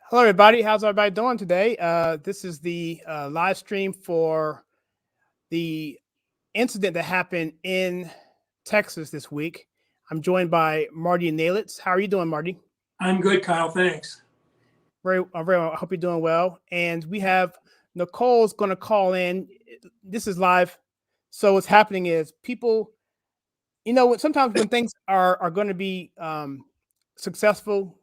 Hello, everybody. How's everybody doing today? This is the live stream for the incident that happened in Texas this week. I'm joined by Marty Nailitz. How are you doing, Marty? I'm good, Kyle. Thanks. Very well. I hope you're doing well. And we have Nicole's going to call in. This is live. So what's happening is people, sometimes when things are going to be successful,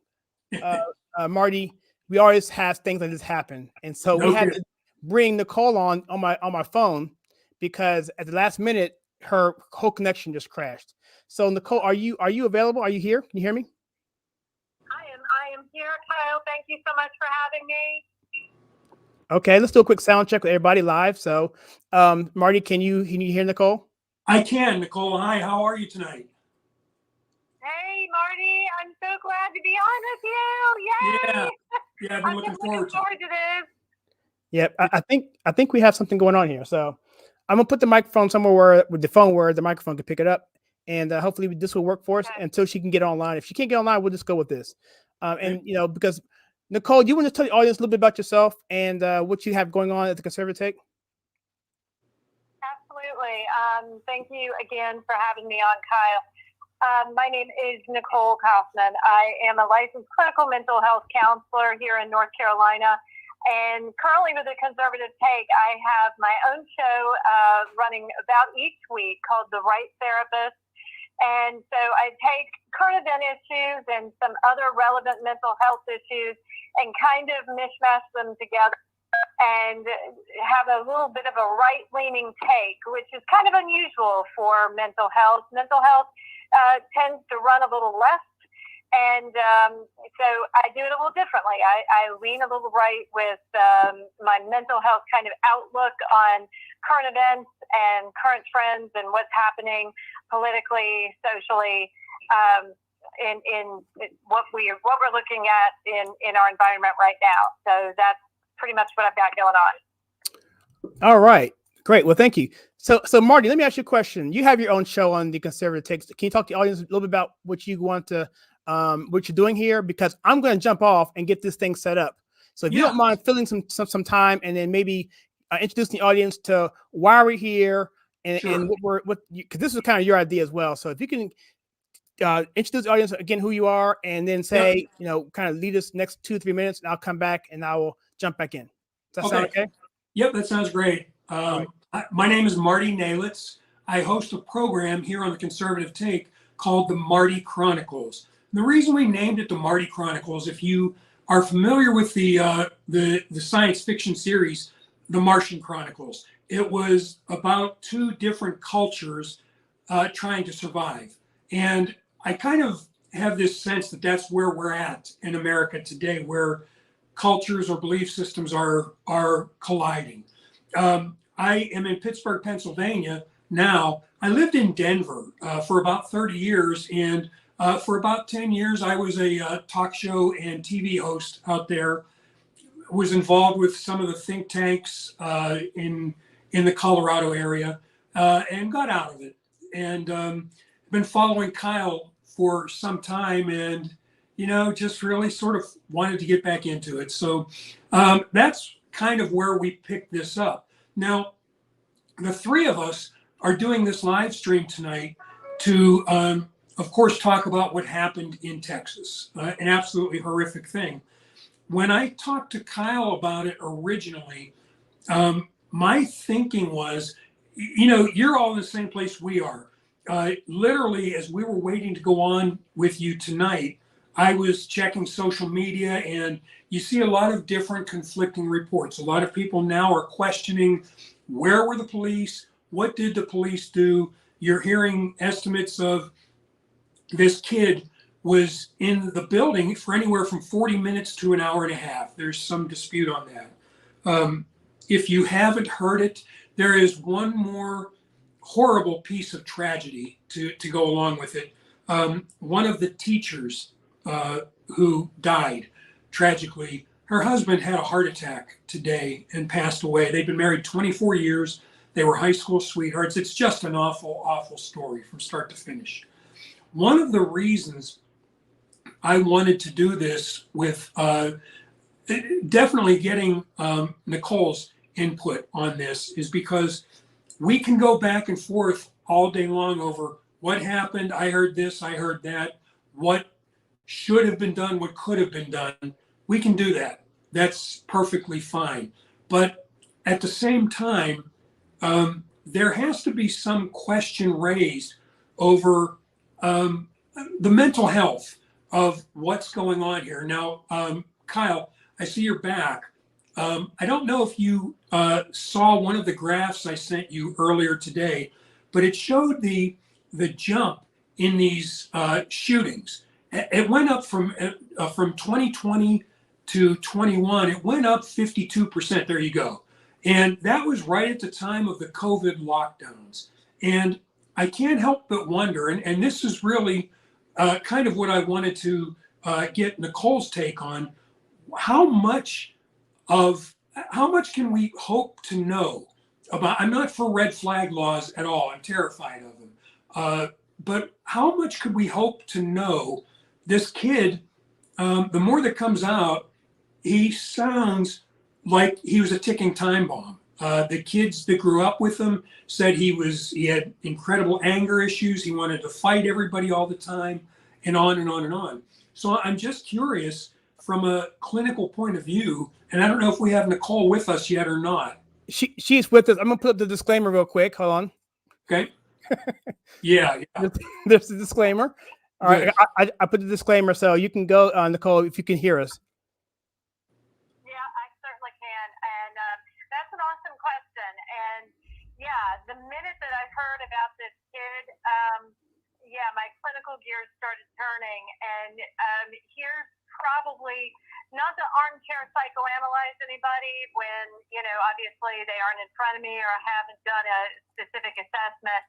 Marty, we always have things like this happen, and so we had to bring Nicole on my phone because at the last minute her whole connection just crashed. So Nicole, are you available? Are you here? Can you hear me? I am here, Kyle. Thank you so much for having me. Okay, let's do a quick sound check with everybody live. So, Marty, can you hear Nicole? I can, Nicole. Hi, how are you tonight? Hey, Marty, I'm so glad to be on with you. Yay! Yeah, I've been looking forward to this. Yep, I think we have something going on here. So I'm gonna put the microphone somewhere with the phone where the microphone can pick it up, and hopefully this will work for us until she can get online. If she can't get online, we'll just go with this. And because Nicole, do you want to tell the audience a little bit about yourself and what you have going on at the Conservative Take? Absolutely. Thank you again for having me on, Kyle. My name is Nicole Kaufman. I am a licensed clinical mental health counselor here in North Carolina. And currently with the Conservative Take, I have my own show running about each week called The Right Therapist. And so I take current event issues and some other relevant mental health issues and kind of mishmash them together and have a little bit of a right-leaning take, which is kind of unusual for mental health. Mental health tends to run a little left, and so I do it a little differently. I lean a little right with my mental health kind of outlook on current events and current trends and what's happening politically, socially, in what we're looking at in our environment right now. So that's pretty much what I've got going on. All right. Great. Well, thank you. So Marty, let me ask you a question. You have your own show on the Conservative Takes. Can you talk to the audience a little bit about what you want to, what you're doing here? Because I'm going to jump off and get this thing set up. So if you don't mind filling some time and then maybe introducing the audience to why we're here and because this is kind of your idea as well. So if you can introduce the audience again, who you are, and then say, kind of lead us next 2-3 minutes, and I'll come back and I will jump back in. Does that sound okay? Yep, that sounds great. My name is Marty Nailitz. I host a program here on the Conservative Take called the Marty Chronicles. And the reason we named it the Marty Chronicles, if you are familiar with the science fiction series, The Martian Chronicles, it was about two different cultures trying to survive. And I kind of have this sense that that's where we're at in America today, where cultures or belief systems are colliding. I am in Pittsburgh, Pennsylvania now. I lived in Denver for about 30 years, and for about 10 years, I was a talk show and TV host out there. Was involved with some of the think tanks in the Colorado area, and got out of it. And been following Kyle for some time, and just really sort of wanted to get back into it. So that's kind of where we picked this up. Now, the three of us are doing this live stream tonight to, of course, talk about what happened in Texas, an absolutely horrific thing. When I talked to Kyle about it originally, my thinking was, you're all in the same place we are. Literally, as we were waiting to go on with you tonight, I was checking social media, and you see a lot of different conflicting reports. A lot of people now are questioning, where were the police? What did the police do? You're hearing estimates of this kid was in the building for anywhere from 40 minutes to an hour and a half. There's some dispute on that. If you haven't heard it, there is one more horrible piece of tragedy to go along with it. One of the teachers who died tragically, her husband had a heart attack today and passed away. They'd been married 24 years. They were high school sweethearts. It's just an awful, awful story from start to finish. One of the reasons I wanted to do this with definitely getting Nicole's input on this is because we can go back and forth all day long over what happened. I heard this, I heard that, what should have been done, what could have been done. We can do that. That's perfectly fine. But at the same time, there has to be some question raised over the mental health of what's going on here. Now, Kyle, I see you're back. I don't know if you saw one of the graphs I sent you earlier today, but it showed the jump in these shootings. It went up from 2020 to 21. It went up 52%. There you go. And that was right at the time of the COVID lockdowns. And I can't help but wonder, and this is really kind of what I wanted to get Nicole's take on, how much can we hope to know about? I'm not for red flag laws at all. I'm terrified of them. But how much could we hope to know? This kid, the more that comes out, he sounds like he was a ticking time bomb. The kids that grew up with him said he had incredible anger issues. He wanted to fight everybody all the time, and on and on and on. So I'm just curious from a clinical point of view, and I don't know if we have Nicole with us yet or not. She's with us. I'm gonna put up the disclaimer real quick. Hold on. Okay. Yeah. There's the disclaimer. All right, I put the disclaimer, so you can go, Nicole, if you can hear us. Yeah, I certainly can, and that's an awesome question. And yeah, the minute that I heard about this kid, my clinical gears started turning, and here's probably not to armchair psychoanalyze anybody when, obviously they aren't in front of me or I haven't done a specific assessment,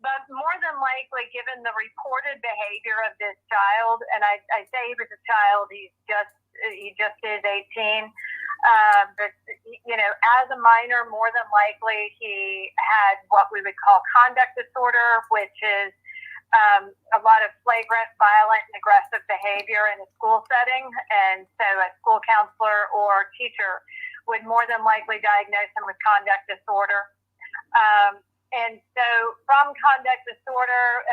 but more than likely, given the reported behavior of this child, and I say he was a child, he just is 18, but, as a minor, more than likely he had what we would call conduct disorder, which is a lot of flagrant, violent, and aggressive behavior in a school setting. And so a school counselor or teacher would more than likely diagnose him with conduct disorder. And so from conduct disorder,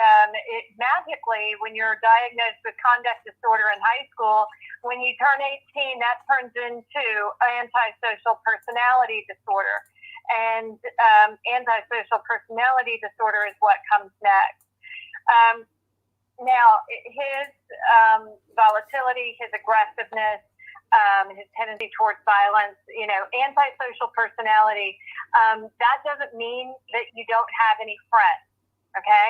it magically, when you're diagnosed with conduct disorder in high school, when you turn 18, that turns into antisocial personality disorder. And antisocial personality disorder is what comes next. Now, his volatility, his aggressiveness, his tendency towards violence, antisocial personality, that doesn't mean that you don't have any friends, okay?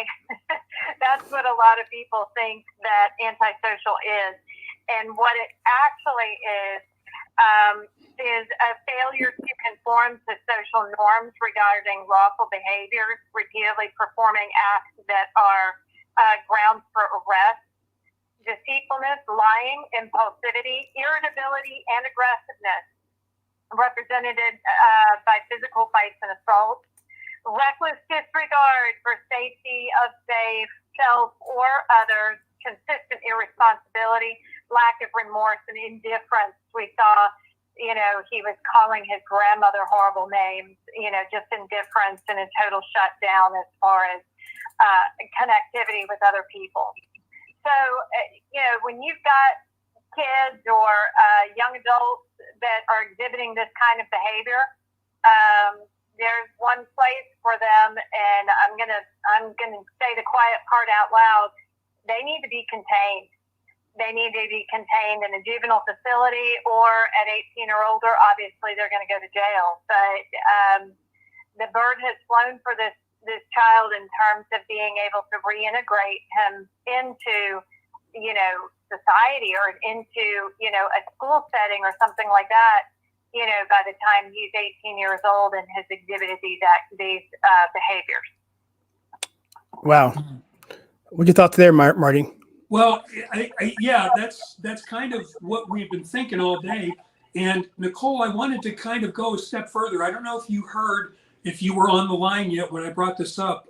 That's what a lot of people think that antisocial is. And what it actually is a failure to conform to social norms regarding lawful behaviors, repeatedly performing acts that are grounds for arrest, deceitfulness, lying, impulsivity, irritability, and aggressiveness, represented by physical fights and assaults, reckless disregard for safety of self or others, consistent irresponsibility, lack of remorse, and indifference. We saw, he was calling his grandmother horrible names, just indifference and a total shutdown as far as connectivity with other people. So, when you've got kids or young adults that are exhibiting this kind of behavior, there's one place for them, and I'm gonna say the quiet part out loud. They need to be contained. They need to be contained in a juvenile facility, or at 18 or older, obviously they're going to go to jail. But the bird has flown for this child in terms of being able to reintegrate him into, society or into, a school setting or something like that, by the time he's 18 years old and has exhibited these behaviors. Wow. What's your thoughts there, Marty? Well, that's kind of what we've been thinking all day. And Nicole, I wanted to kind of go a step further. I don't know if you heard, if you were on the line yet when I brought this up.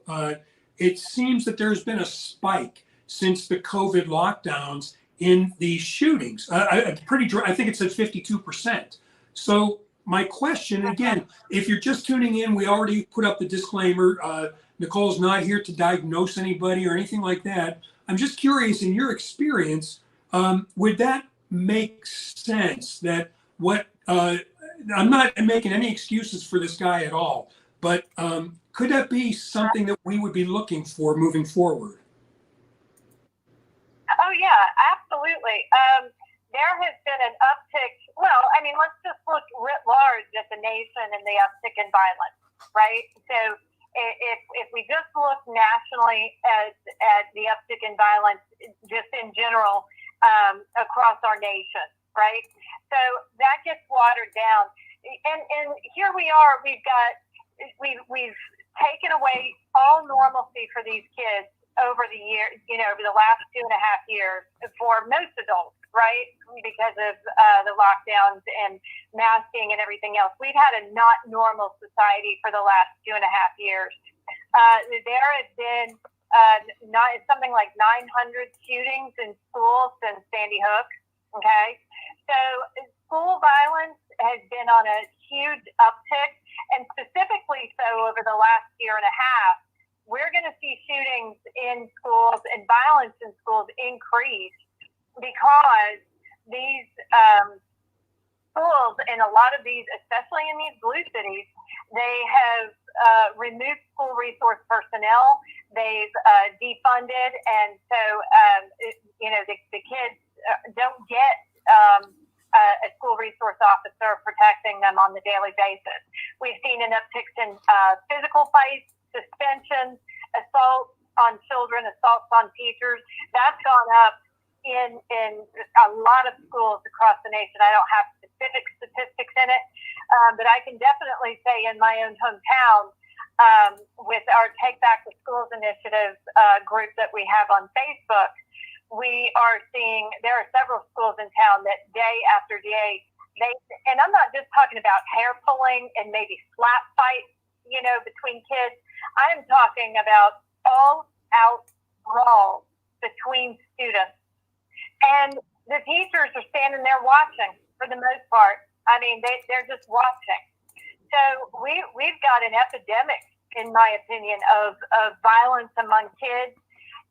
It seems that there's been a spike since the COVID lockdowns in these shootings. I think it said 52%. So my question, again, if you're just tuning in, we already put up the disclaimer. Nicole's not here to diagnose anybody or anything like that. I'm just curious, in your experience, would that make sense that I'm not making any excuses for this guy at all, but could that be something that we would be looking for moving forward? Oh, yeah, absolutely. There has been an uptick. Well, I mean, let's just look writ large at the nation and the uptick in violence, right? So if we just look nationally at the uptick in violence, just in general, across our nation, right? So that gets watered down. And here we are, we've taken away all normalcy for these kids over the year, over the last 2.5 years for most adults, right? Because of the lockdowns and masking and everything else. We've had a not normal society for the last 2.5 years. There has been something like 900 shootings in schools since Sandy Hook, okay? So school violence has been on a huge uptick, and specifically so over the last year and a half. We're going to see shootings in schools and violence in schools increase because these schools, and a lot of these, especially in these blue cities, they have removed school resource personnel. They've defunded, and so the kids don't get a school resource officer protecting them on the daily basis. We've seen an uptick in physical fights, suspensions, assaults on children, assaults on teachers. That's gone up in a lot of schools across the nation. I don't have specific statistics in it, but I can definitely say in my own hometown, with our Take Back the Schools initiative group that we have on Facebook, we are seeing there are several schools in town that day after day, and I'm not just talking about hair pulling and maybe slap fights, between kids. I'm talking about all out brawls between students. And the teachers are standing there watching for the most part. I mean, they're just watching. So we've got an epidemic, in my opinion, of violence among kids.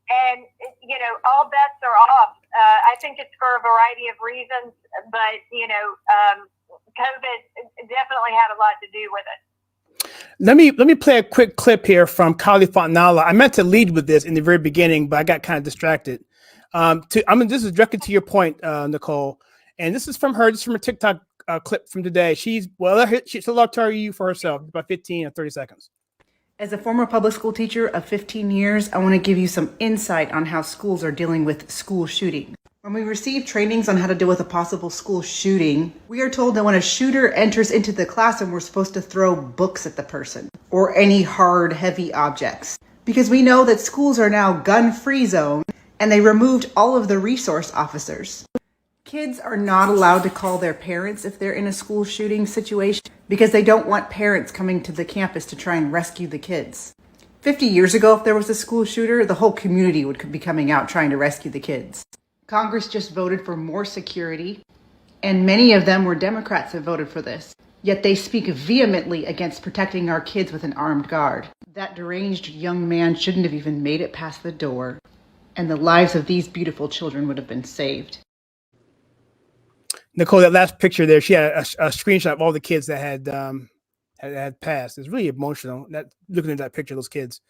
And, all bets are off. I think it's for a variety of reasons, but, COVID definitely had a lot to do with it. Let me play a quick clip here from Kylie Fontanella. I meant to lead with this in the very beginning, but I got kind of distracted. This is directly to your point, Nicole, and this is from her. This is from a TikTok clip from today. She'll tell you for herself, about 15 or 30 seconds. As a former public school teacher of 15 years, I want to give you some insight on how schools are dealing with school shooting. When we receive trainings on how to deal with a possible school shooting, we are told that when a shooter enters into the classroom, we're supposed to throw books at the person or any hard, heavy objects. Because we know that schools are now gun-free zone and they removed all of the resource officers. Kids are not allowed to call their parents if they're in a school shooting situation because they don't want parents coming to the campus to try and rescue the kids. 50 years ago, if there was a school shooter, the whole community would be coming out trying to rescue the kids. Congress just voted for more security, and many of them were Democrats that voted for this. Yet they speak vehemently against protecting our kids with an armed guard. That deranged young man shouldn't have even made it past the door, and the lives of these beautiful children would have been saved. Nicole, that last picture there, she had a screenshot of all the kids that had passed. It's really emotional. Looking at that picture of those kids.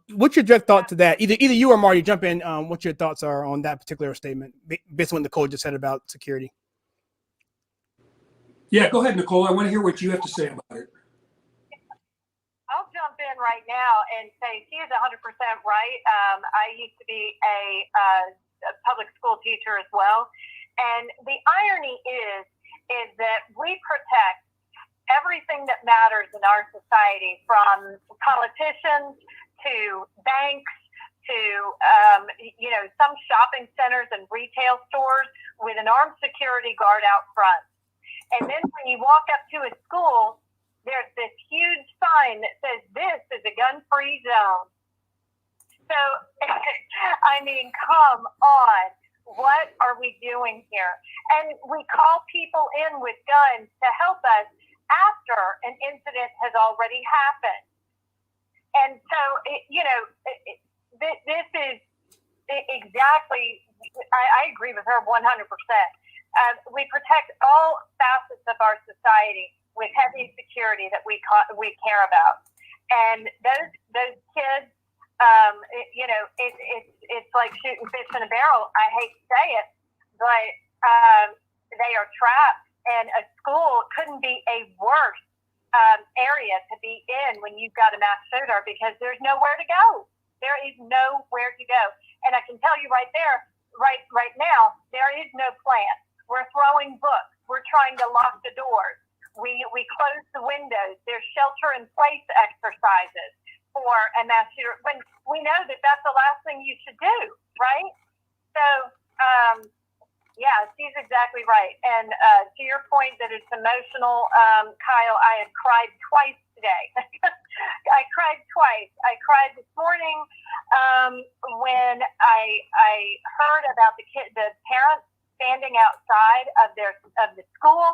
What's your direct thought to that? Either you or Marty, jump in. What your thoughts are on that particular statement, based on what Nicole just said about security? Yeah, go ahead, Nicole. I want to hear what you have to say about it. I'll jump in right now and say she is 100% right. I used to be a public school teacher as well. And the irony is that we protect everything that matters in our society, from politicians to banks to, some shopping centers and retail stores with an armed security guard out front. And then when you walk up to a school, there's this huge sign that says, "This is a gun-free zone." So, I mean, come on. what are we doing here? And we call people in with guns to help us after an incident has already happened. And so, this is exactly, I agree with her 100%. We protect all facets of our society with heavy security that we care about. And those kids, it's like shooting fish in a barrel. I hate to say it, but they are trapped, and a school couldn't be a worse area to be in when you've got a mass shooter, because there's nowhere to go. There is nowhere to go. And I can tell you right there, right now, there is no plan. We're throwing books. We're trying to lock the doors. We close the windows. There's shelter-in-place exercises for a mass shooter, when we know that that's the last thing you should do, right? So, yeah, she's exactly right. And to your point that it's emotional, Kyle, I have cried twice today. I cried twice. I cried this morning when I heard about the parents standing outside of the school,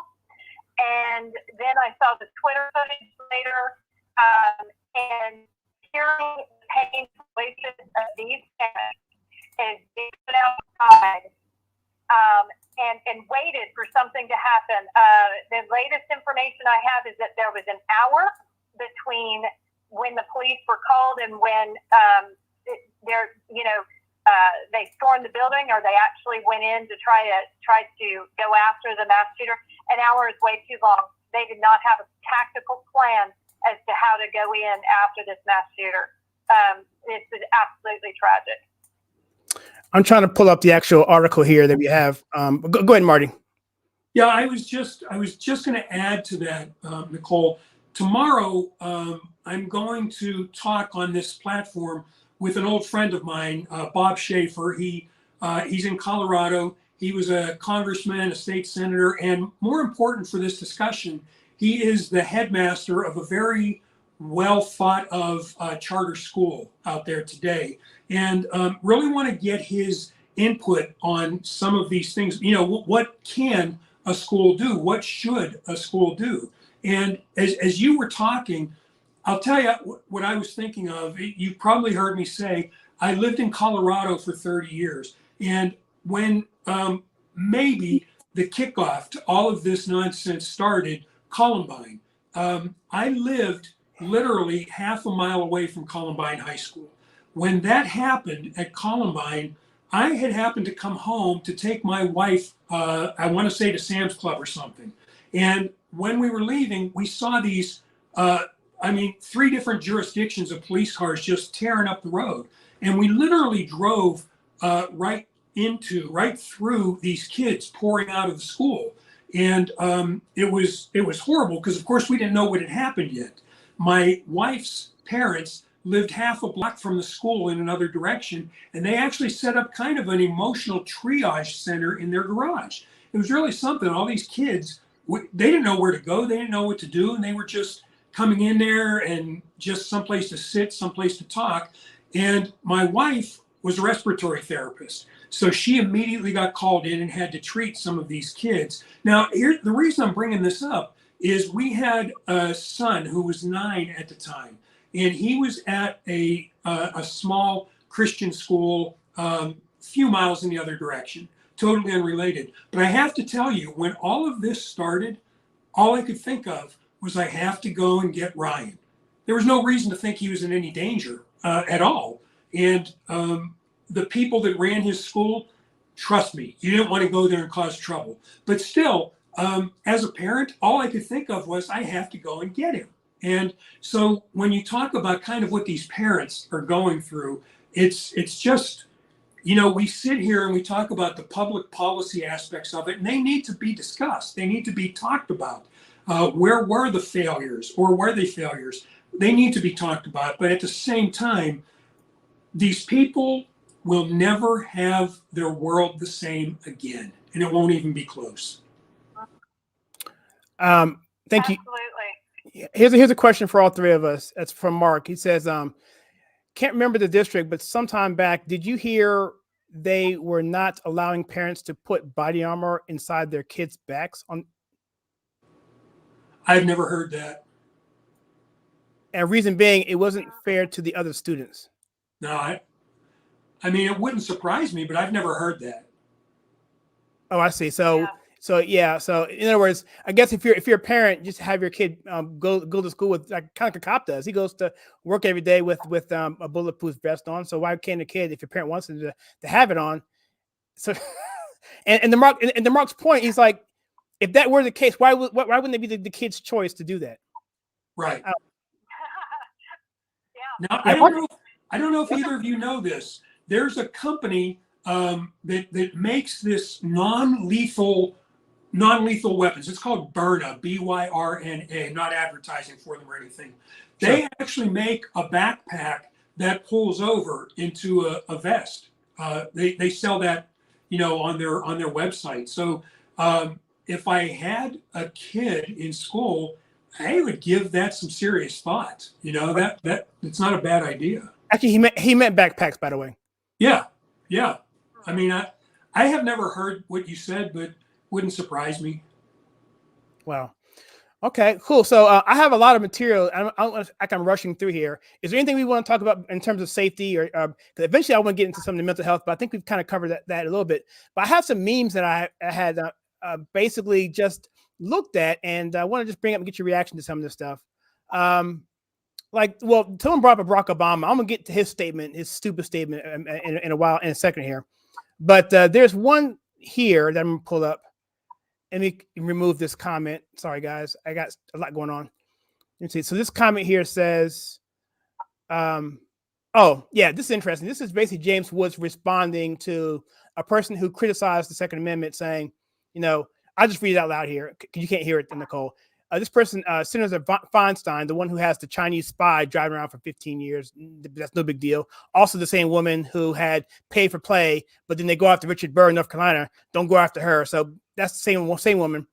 and then I saw the Twitter footage later, and hearing the pain voices of these parents as they stood outside and waited for something to happen. The latest information I have is that there was an hour between when the police were called and when they stormed the building, or they actually went in to try to go after the mass shooter. An hour is way too long. They did not have a tactical plan as to how to go in after this mass shooter. This is absolutely tragic. I'm trying to pull up the actual article here that we have. Go ahead, Marty. Yeah, I was just going to add to that, Nicole. Tomorrow, I'm going to talk on this platform with an old friend of mine, Bob Schaefer. He's in Colorado. He was a congressman, a state senator, and more important for this discussion, he is the headmaster of a very well thought of charter school out there today. And really want to get his input on some of these things. What can a school do? What should a school do? And as you were talking, I'll tell you what I was thinking of. You probably heard me say, I lived in Colorado for 30 years. And when maybe the kickoff to all of this nonsense started, Columbine, I lived literally half a mile away from Columbine High School. When that happened at Columbine, I had happened to come home to take my wife, I want to say to Sam's Club or something. And when we were leaving, we saw these, 3 different jurisdictions of police cars just tearing up the road. And we literally drove right through these kids pouring out of the school. And it was horrible because, of course, we didn't know what had happened yet. My wife's parents lived half a block from the school in another direction, and they actually set up kind of an emotional triage center in their garage. It was really something. All these kids, they didn't know where to go. They didn't know what to do, and they were just coming in there and just someplace to sit, someplace to talk. And my wife was a respiratory therapist, so she immediately got called in and had to treat some of these kids. Now, the reason I'm bringing this up is we had a son who was 9 at the time, and he was at a small Christian school a few miles in the other direction, totally unrelated. But I have to tell you, when all of this started, all I could think of was I have to go and get Ryan. There was no reason to think he was in any danger at all. And the people that ran his school, trust me, you didn't want to go there and cause trouble. But still, as a parent, all I could think of was I have to go and get him. And so when you talk about kind of what these parents are going through, it's just, we sit here and we talk about the public policy aspects of it, and they need to be discussed. They need to be talked about. Where were the failures, or were they failures? They need to be talked about. But at the same time, these people will never have their world the same again, and it won't even be close. Thank you. Absolutely. Here's a question for all 3 of us. That's from Mark. He says, can't remember the district, but sometime back, did you hear they were not allowing parents to put body armor inside their kids' backs on. I've never heard that. And reason being, it wasn't fair to the other students. No, I mean, it wouldn't surprise me, but I've never heard that. Oh, I see. So in other words, I guess if you're a parent, just have your kid go to school with, like, kind of like a cop does. He goes to work every day with a bulletproof vest on. So why can't a kid, if your parent wants him to have it on? So and the Mark's point, he's like, if that were the case, why wouldn't it be the kid's choice to do that? Right. Yeah. Now, I don't know if either of you know this. There's a company that makes this non-lethal weapons. It's called Byrna, B-Y-R-N-A. I'm not advertising for them or anything. They actually make a backpack that pulls over into a vest. They sell that, on their website. So if I had a kid in school, I would give that some serious thought. That it's not a bad idea. Actually, he meant backpacks, by the way. Yeah. I mean, I have never heard what you said, but wouldn't surprise me. Wow. Okay, cool. So I have a lot of material. I don't like I'm rushing through here. Is there anything we want to talk about in terms of safety, or because eventually I want to get into some of the mental health, but I think we've kind of covered that a little bit. But I have some memes that I had basically just looked at, and I want to just bring up and get your reaction to some of this stuff. Someone brought up Barack Obama. I'm gonna get to his stupid statement in a second here. But there's one here that I'm gonna pull up. Let me remove this comment. Sorry, guys. I got a lot going on. Let's see. So this comment here says, this is interesting. This is basically James Woods responding to a person who criticized the Second Amendment, saying, I'll just read it out loud here because you can't hear it, Nicole. This person, Senator Feinstein, the one who has the Chinese spy driving around for 15 years, that's no big deal. Also, the same woman who had pay for play, but then they go after Richard Burr in North Carolina. Don't go after her. So that's the same woman.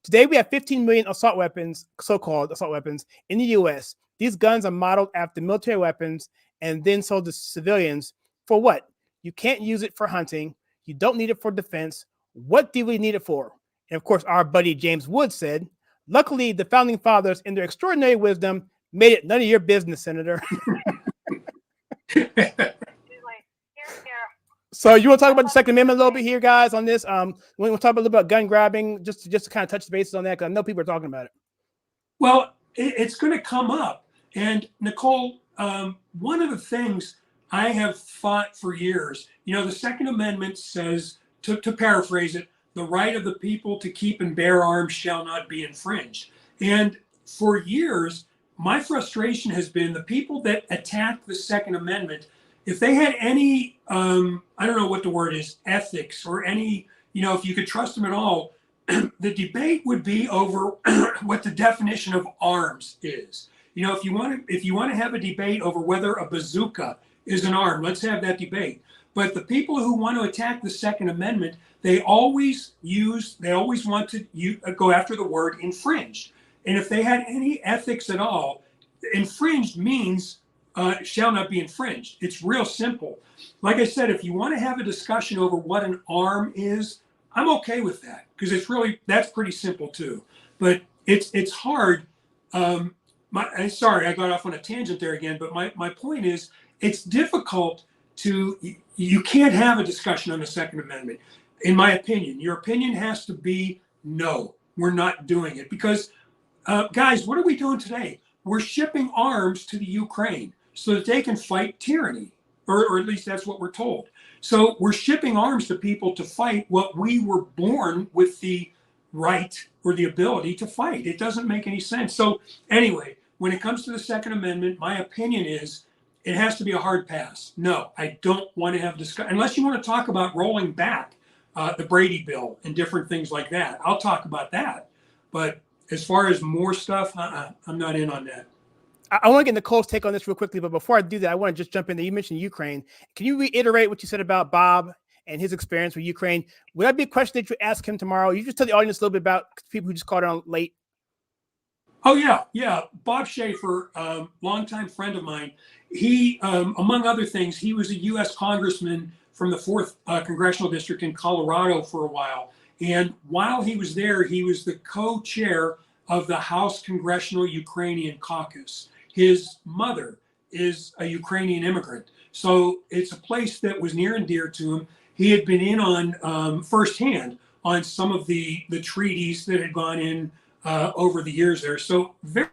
Today, we have 15 million assault weapons, so-called assault weapons, in the U.S. These guns are modeled after military weapons and then sold to civilians. For what? You can't use it for hunting. You don't need it for defense. What do we need it for? And of course, our buddy James Woods said, luckily, the founding fathers, in their extraordinary wisdom, made it none of your business, Senator. So you want to talk about the Second Amendment a little bit here, guys, on this? We want to talk a little bit about gun grabbing, just to kind of touch the bases on that, because I know people are talking about it. Well, it's going to come up. And Nicole, one of the things I have fought for years, the Second Amendment says, to paraphrase it, the right of the people to keep and bear arms shall not be infringed. And for years, my frustration has been the people that attack the Second Amendment, if they had any, I don't know what the word is, ethics, or any, if you could trust them at all, the debate would be over what the definition of arms is. If you want to have a debate over whether a bazooka is an arm, let's have that debate. But the people who want to attack the Second Amendment, they always want to go after the word infringed. And if they had any ethics at all, infringed means shall not be infringed. It's real simple. Like I said, if you want to have a discussion over what an arm is, I'm okay with that, because that's pretty simple too. But it's hard. Sorry, I got off on a tangent there again, but my point is, it's difficult you can't have a discussion on the Second Amendment. In my opinion, your opinion has to be, no, we're not doing it. Because, guys, what are we doing today? We're shipping arms to the Ukraine so that they can fight tyranny, or at least that's what we're told. So we're shipping arms to people to fight what we were born with the right or the ability to fight. It doesn't make any sense. So anyway, when it comes to the Second Amendment, my opinion is it has to be a hard pass. No, I don't want to have discussion, unless you want to talk about rolling back the Brady Bill and different things like that. I'll talk about that. But as far as more stuff, I'm not in on that. I want to get Nicole's take on this real quickly, but before I do that, I want to just jump in there. You mentioned Ukraine. Can you reiterate what you said about Bob and his experience with Ukraine? Would that be a question that you ask him tomorrow? You just tell the audience a little bit about people who just called on late. Oh, yeah. Bob Schaefer, longtime friend of mine. He, among other things, he was a U.S. congressman from the 4th Congressional District in Colorado for a while. And while he was there, he was the co-chair of the House Congressional Ukrainian Caucus. His mother is a Ukrainian immigrant. So it's a place that was near and dear to him. He had been in on firsthand on some of the treaties that had gone in over the years there. So very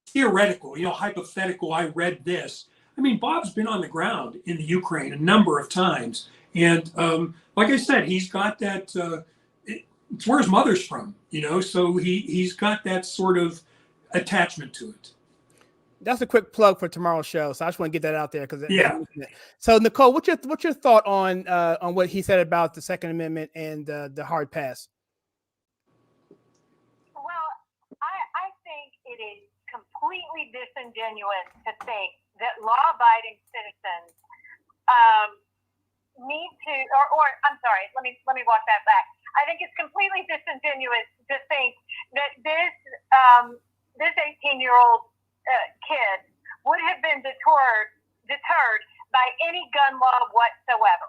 theoretical, hypothetical, I read this. I mean, Bob's been on the ground in the Ukraine a number of times. And like I said, he's got that, it's where his mother's from, so he's got that sort of attachment to it. That's a quick plug for tomorrow's show. So I just want to get that out there because yeah. So Nicole, what's your thought on what he said about the Second Amendment and the hard pass? Well, I think it is completely disingenuous to think that law-abiding citizens need to, or I'm sorry, let me walk that back. I think it's completely disingenuous to think that this 18-year-old kid would have been deterred by any gun law whatsoever.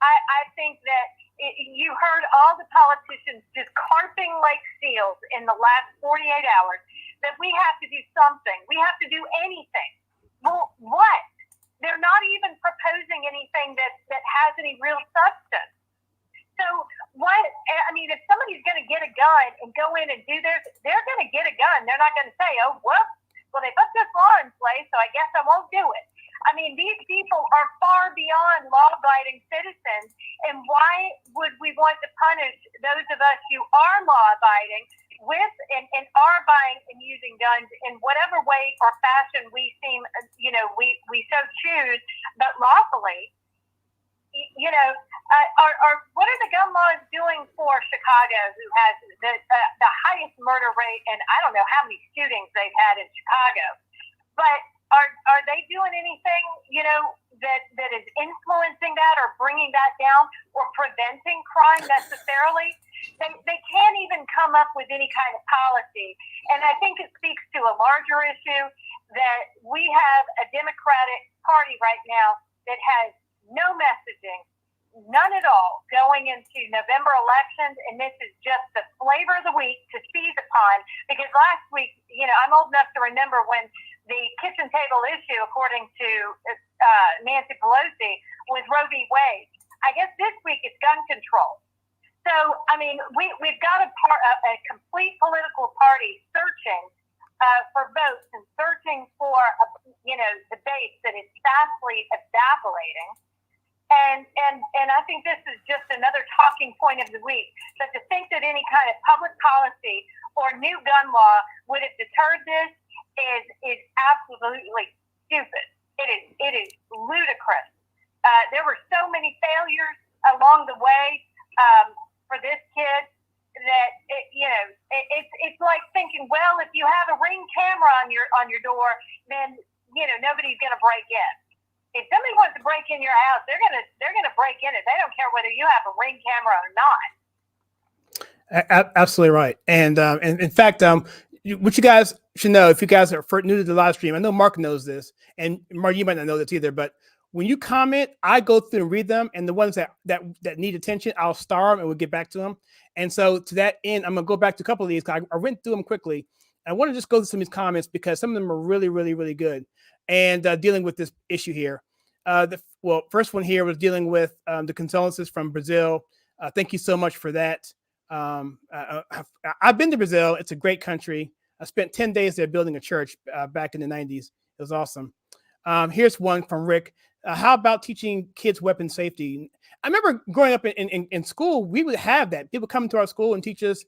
I think that you heard all the politicians just carping like seals in the last 48 hours that we have to do something. We have to do anything. Well, what? They're not even proposing anything that has any real substance. So what? I mean, if somebody's going to get a gun and go in and do this, they're going to get a gun. They're not going to say, oh, well, they put this law in place, so I guess I won't do it. I mean, these people are far beyond law-abiding citizens, and why would we want to punish those of us who are law-abiding with and are buying and using guns in whatever way or fashion we seem, we so choose, but lawfully? What are the gun laws doing for Chicago, who has the highest murder rate, and I don't know how many shootings they've had in Chicago? But are they doing anything, that is influencing that or bringing that down or preventing crime necessarily? They can't even come up with any kind of policy. And I think it speaks to a larger issue that we have a Democratic Party right now that has no messaging, none at all, going into November elections, and this is just the flavor of the week to seize upon. Because last week, I'm old enough to remember when the kitchen table issue, according to Nancy Pelosi, was Roe v. Wade. I guess this week it's gun control. So, I mean, we've got a complete political party searching for votes and searching for, the base that is vastly evaporating. And I think this is just another talking point of the week. But to think that any kind of public policy or new gun law would have deterred this is absolutely stupid. It is ludicrous. There were so many failures along the way for this kid that it's like thinking, well, if you have a Ring camera on your door, then nobody's going to break in. If somebody wants to break in your house, they're gonna break in it. They don't care whether you have a Ring camera or not. Absolutely right. And in fact, what you guys should know, if you guys are new to the live stream, I know Mark knows this, and Mark, you might not know this either, but when you comment, I go through and read them, and the ones that need attention, I'll star them and we'll get back to them. And so to that end, I'm gonna go back to a couple of these. I went through them quickly. I want to just go through some of these comments because some of them are really, really, really good. And dealing with this issue here. First one here was dealing with the condolences from Brazil. Thank you so much for that. I've been to Brazil. It's a great country. I spent 10 days there building a church back in the 90s. It was awesome. Here's one from Rick. How about teaching kids weapon safety? I remember growing up in school, we would have that. People come to our school and teach us,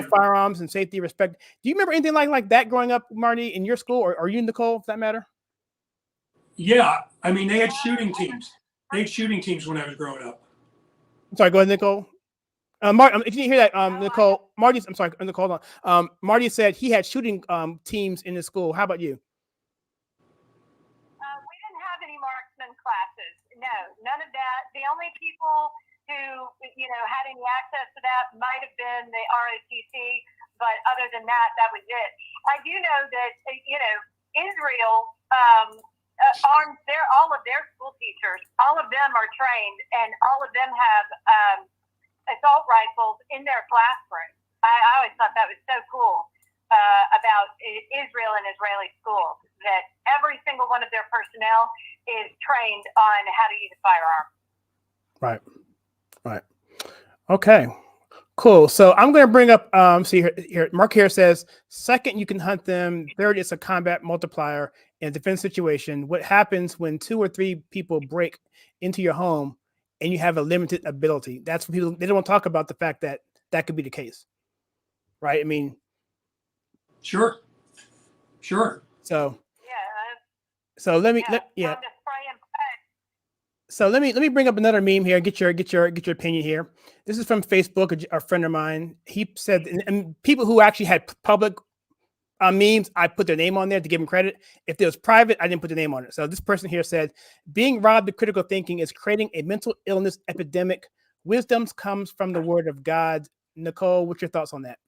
firearms and safety, respect. Do you remember anything like that growing up, Marty, in your school, or you, Nicole, for that matter? Yeah, I mean, they had shooting teams. They had shooting teams when I was growing up. I'm sorry, go ahead, Nicole. Marty, if you didn't hear that, Nicole, I'm sorry, Nicole, hold on. Marty said he had shooting teams in his school. How about you? We didn't have any marksman classes. No, none of that. The only people who, had any access to that might have been the ROTC, but other than that, that was it. I do know that, Israel all of their school teachers, all of them are trained, and all of them have assault rifles in their classroom. I always thought that was so cool about Israel and Israeli schools, that every single one of their personnel is trained on how to use a firearm. Right. Right. Okay. Cool. So I'm going to bring up, see here, Mark here says, second, you can hunt them. Third, it's a combat multiplier in a defense situation. What happens when 2 or 3 people break into your home and you have a limited ability? That's what people, they don't want to talk about the fact that that could be the case. Right. I mean, Sure. So, Yeah. so let me, Time to spray and pray. So let me bring up another meme here. Get your opinion here. This is from Facebook. A friend of mine. He said, and people who actually had public memes, I put their name on there to give them credit. If it was private, I didn't put the name on it. So this person here said, being robbed of critical thinking is creating a mental illness epidemic. Wisdom comes from the word of God. Nicole, what's your thoughts on that?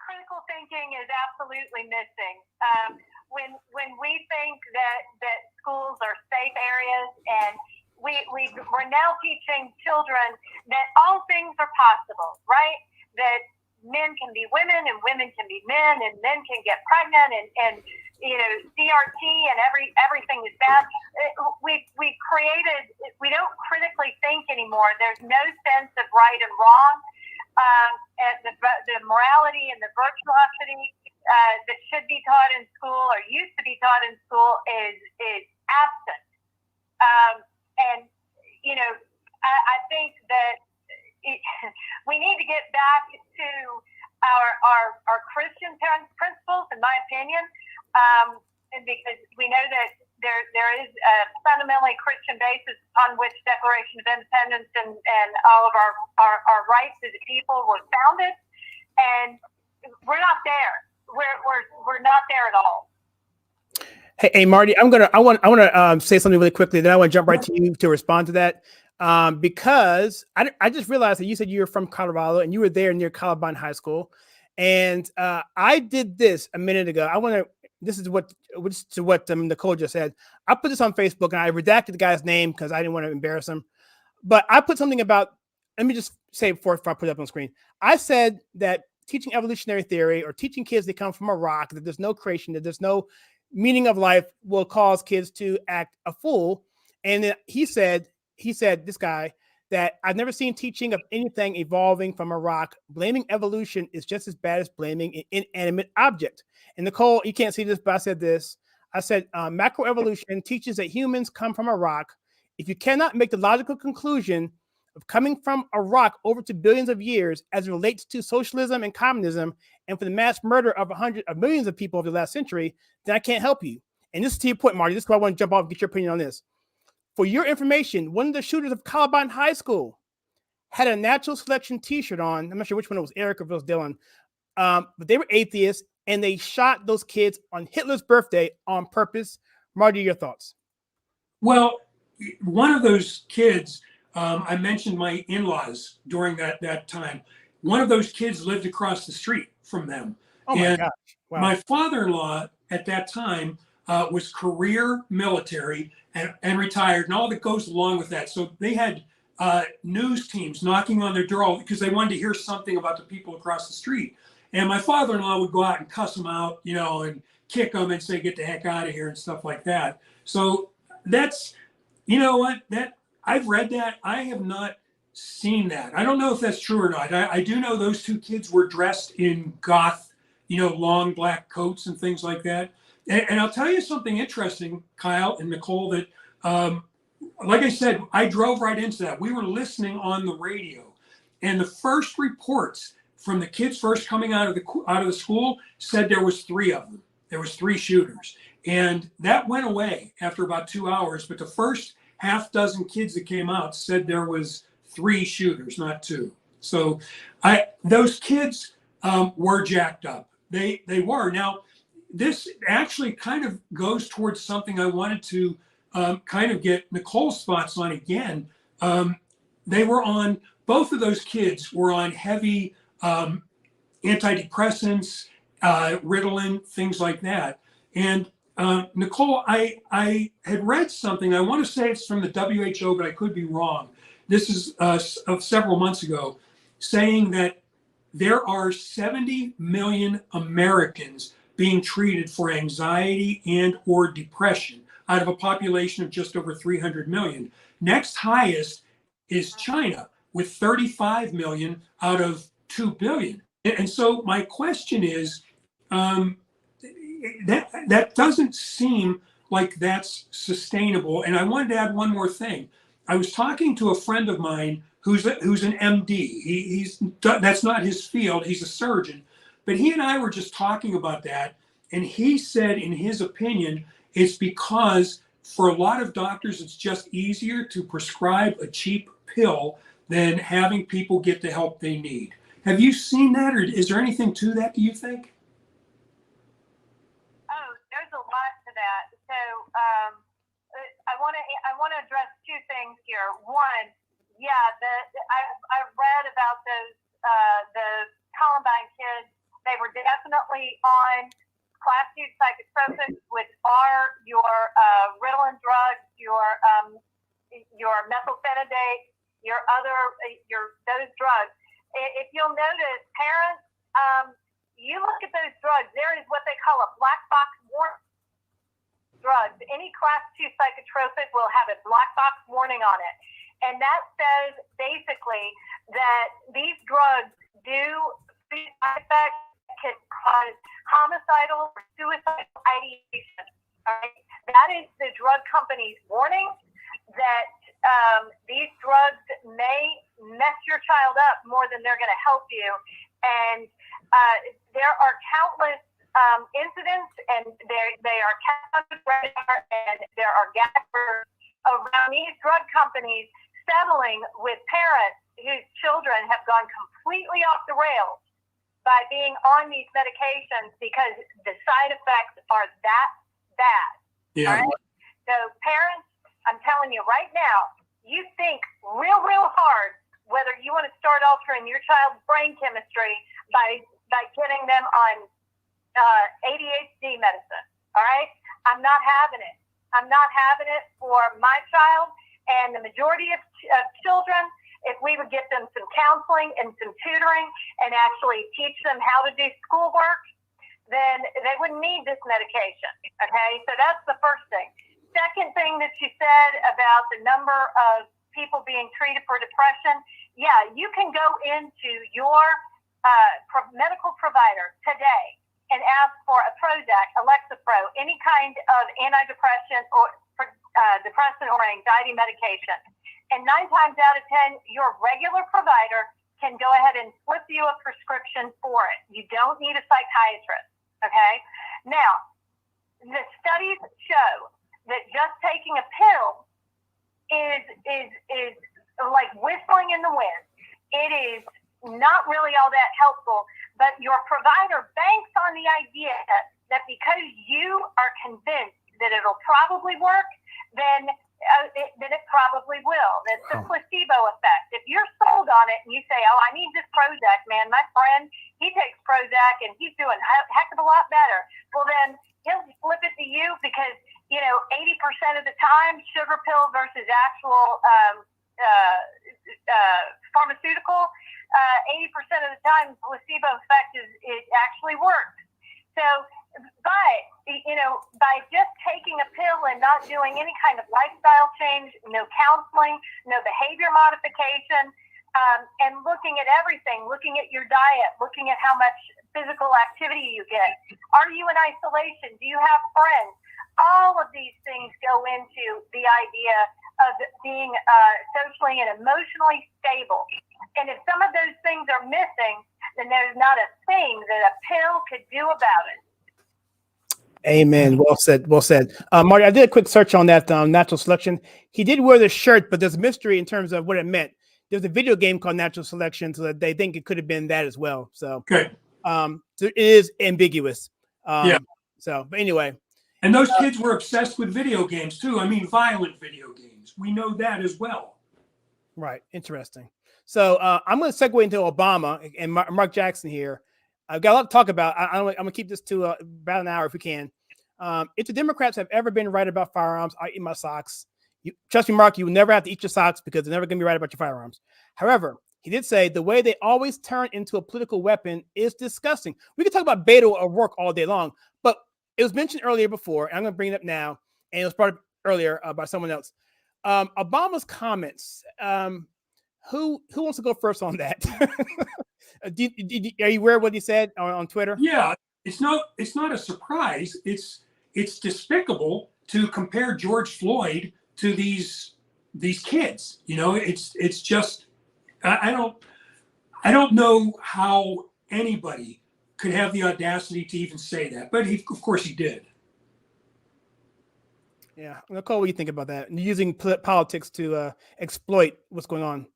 Critical thinking is absolutely missing. When we think that schools are safe areas, and we're now teaching children that all things are possible, right? That men can be women and women can be men, and men can get pregnant, and you know, CRT and everything is bad. We don't critically think anymore. There's no sense of right and wrong. And the morality and the virtuosity that should be taught in school or used to be taught in school is absent. And you know, I think that we need to get back to our Christian principles, in my opinion, and because we know that there is a fundamentally Christian basis upon which Declaration of Independence and all of our rights as a people were founded, and we're not there. We're not there at all. Hey, Marty, I want to say something really quickly. Then I want to jump right to you to respond to that, because I just realized that you said you were from Colorado and you were there near Columbine High School, and I did this a minute ago. This is what Nicole just said. I put this on Facebook and I redacted the guy's name because I didn't want to embarrass him. But I put something about, let me just say before I put it up on screen. I said that teaching evolutionary theory or teaching kids they come from a rock, that there's no creation, that there's no meaning of life, will cause kids to act a fool. And then he said, this guy, that I've never seen teaching of anything evolving from a rock. Blaming evolution is just as bad as blaming an inanimate object. And Nicole, you can't see this, but I said this. I said, macroevolution teaches that humans come from a rock. If you cannot make the logical conclusion of coming from a rock over to billions of years as it relates to socialism and communism and for the mass murder of millions of people over the last century, then I can't help you. And this is to your point, Marty. This is why I want to jump off and get your opinion on this. For your information, one of the shooters of Columbine High School had a natural selection t-shirt on. I'm not sure which one it was, Eric or if it was Dylan. But they were atheists, and they shot those kids on Hitler's birthday on purpose. Marty, your thoughts? Well, one of those kids, I mentioned my in-laws during that time. One of those kids lived across the street from them. Oh my gosh. Wow. My father-in-law at that time was career military and retired, and all that goes along with that. So they had news teams knocking on their door because they wanted to hear something about the people across the street. And my father-in-law would go out and cuss them out, you know, and kick them and say, get the heck out of here and stuff like that. So that's, you know what, that I've read that. I have not seen that. I don't know if that's true or not. I do know those two kids were dressed in goth, you know, long black coats and things like that. And I'll tell you something interesting, Kyle and Nicole, that like I said, I drove right into that. We were listening on the radio, and the first reports from the kids first coming out of the school said there was 3 of them. There was 3 shooters, and that went away after about 2 hours. But the first half dozen kids that came out said there was 3 shooters, not 2. So those kids were jacked up. They were. Now, this actually kind of goes towards something I wanted to kind of get Nicole's thoughts on again. They were on, both of those kids were on heavy antidepressants, Ritalin, things like that. And Nicole, I had read something. I want to say it's from the WHO, but I could be wrong. This is of several months ago, saying that there are 70 million Americans being treated for anxiety and or depression out of a population of just over 300 million. Next highest is China with 35 million out of 2 billion. And so my question is, that doesn't seem like that's sustainable. And I wanted to add one more thing. I was talking to a friend of mine who's an MD. That's not his field. He's a surgeon. But he and I were just talking about that. And he said, in his opinion, it's because for a lot of doctors, it's just easier to prescribe a cheap pill than having people get the help they need. Have you seen that, or is there anything to that, do you think? Oh, there's a lot to that. So I want to address two things here. One, I've read about those the Columbine kids. They were definitely on class 2 psychotropics, which are your Ritalin drugs, your methylphenidate, those drugs. If you'll notice, parents, you look at those drugs, there is what they call a black box warning. Drugs, any class 2 psychotropic will have a black box warning on it. And that says basically that these drugs do side effects that can cause homicidal or suicidal ideation. All right? That is the drug company's warning that these drugs may mess your child up more than they're going to help you. And there are countless incidents, and they are counted radar, and there are gappers around these drug companies settling with parents whose children have gone completely off the rails by being on these medications because the side effects are that bad. Yeah. All right? So parents, I'm telling you right now, you think real hard whether you want to start altering your child's brain chemistry by getting them on ADHD medicine. All right? I'm not having it. I'm not having it for my child and the majority of children. If we would get them some counseling and some tutoring and actually teach them how to do schoolwork, then they wouldn't need this medication. Okay? So that's the first thing. Second thing that you said about the number of people being treated for depression, yeah, you can go into your medical provider today and ask for a Prozac, a Lexapro, any kind of antidepressant or depressant or anxiety medication. And 9 times out of 10, your regular provider can go ahead and flip you a prescription for it. You don't need a psychiatrist, okay? Now, the studies show that just taking a pill is like whistling in the wind. It is not really all that helpful, but your provider banks on the idea that because you are convinced that it'll probably work, then it probably will. It's the placebo effect. If you're sold on it and you say, oh, I need this Prozac, man, my friend, he takes Prozac and he's doing a heck of a lot better. Well, then he'll flip it to you because, 80% of the time, sugar pill versus actual pharmaceutical, 80% of the time, placebo effect it actually works. So, but, by just taking a pill and not doing any kind of lifestyle change, no counseling, no behavior modification, and looking at everything, looking at your diet, looking at how much physical activity you get. Are you in isolation? Do you have friends? All of these things go into the idea of being socially and emotionally stable. And if some of those things are missing, then there's not a thing that a pill could do about it. Amen. Well said. Well said. Marty, I did a quick search on that Natural Selection. He did wear the shirt, but there's a mystery in terms of what it meant. There's a video game called Natural Selection, so that they think it could have been that as well. So, okay. So it is ambiguous. Yeah. So, but anyway. And those kids were obsessed with video games too. I mean, violent video games. We know that as well. Right. Interesting. So I'm going to segue into Obama and Mark Jackson here. I've got a lot to talk about. I'm going to keep this to about an hour if we can. If the Democrats have ever been right about firearms, I eat my socks. Trust me, Mark, you will never have to eat your socks because they're never going to be right about your firearms. However, he did say the way they always turn into a political weapon is disgusting. We could talk about Beto or Rourke all day long, but it was mentioned earlier before, and I'm going to bring it up now, and it was brought up earlier by someone else. Obama's comments. Who wants to go first on that? Are you aware of what he said on Twitter? Yeah, it's not a surprise. It's despicable to compare George Floyd to these kids. You know, it's just I don't know how anybody could have the audacity to even say that, but of course he did. Yeah, Nicole, what do you think about that? Using politics to exploit what's going on.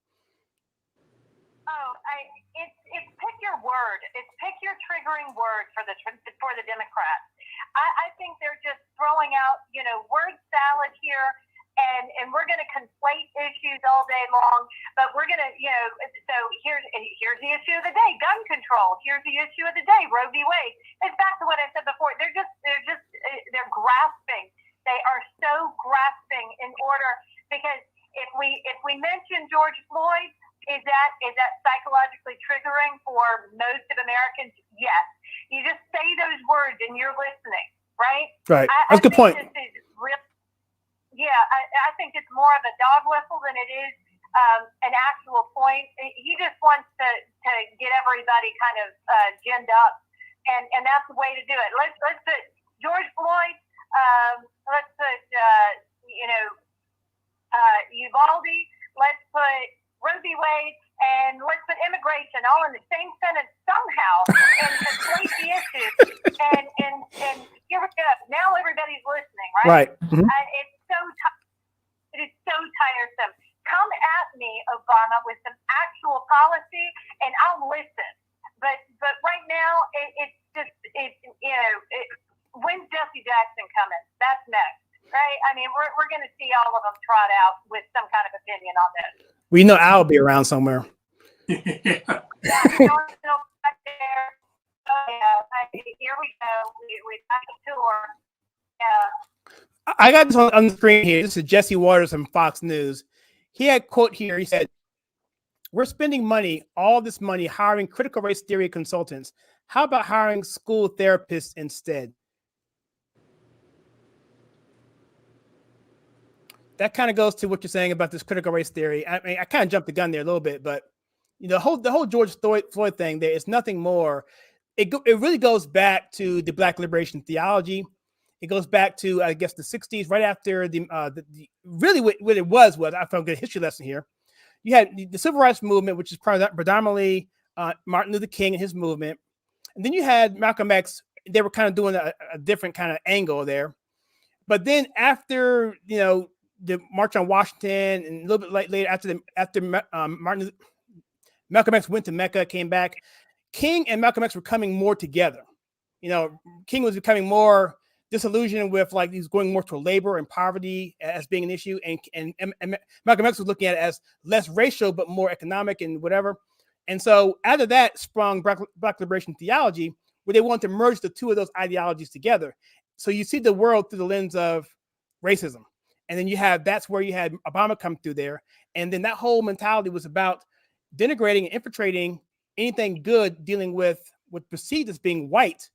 It's pick your word. It's pick your triggering word for the Democrats. I think they're just throwing out, word salad here, and we're going to conflate issues all day long. But we're going to, so here's the issue of the day: gun control. Here's the issue of the day: Roe v. Wade. It's back to what I said before. They're grasping. They are so grasping in order, because if we mention George Floyd, is that psychologically triggering for most of Americans? Yes. You just say those words and you're listening, right? Right. That's a good point. I think it's more of a dog whistle than it is an actual point. He just wants to get everybody kind of ginned up, and that's the way to do it. Let's put George Floyd. Let's put Uvalde. Let's put Roe v. Wade, and let's put immigration all in the same sentence somehow, and conflate the issue. And here we go. Now everybody's listening, right? Right. Mm-hmm. It is so tiresome. Come at me, Obama, with some actual policy, and I'll listen. But right now, when's Jesse Jackson coming? That's next, right? I mean, we're going to see all of them trot out with some kind of opinion on this. We know Al will be around somewhere. Here we go. We got a tour. Yeah. I got this on the screen here. This is Jesse Waters from Fox News. He had a quote here. He said, "We're spending all this money hiring critical race theory consultants. How about hiring school therapists instead?" That kind of goes to what you're saying about this critical race theory. I mean, I kind of jumped the gun there a little bit, but the whole George Floyd thing, there is nothing more. It really goes back to the Black liberation theology. It goes back to, I guess, the 60s, right after really what it was I found a good history lesson here. You had the civil rights movement, which is predominantly Martin Luther King and his movement. And then you had Malcolm X. They were kind of doing a different kind of angle there. But then after, the March on Washington, and a little bit later after Malcolm X went to Mecca, came back, King and Malcolm X were coming more together. King was becoming more disillusioned with he's going more to labor and poverty as being an issue, and Malcolm X was looking at it as less racial but more economic and whatever. And so out of that sprung Black liberation theology, where they wanted to merge the two of those ideologies together. So you see the world through the lens of racism. And then that's where you had Obama come through there. And then that whole mentality was about denigrating and infiltrating anything good, dealing with what perceived as being white,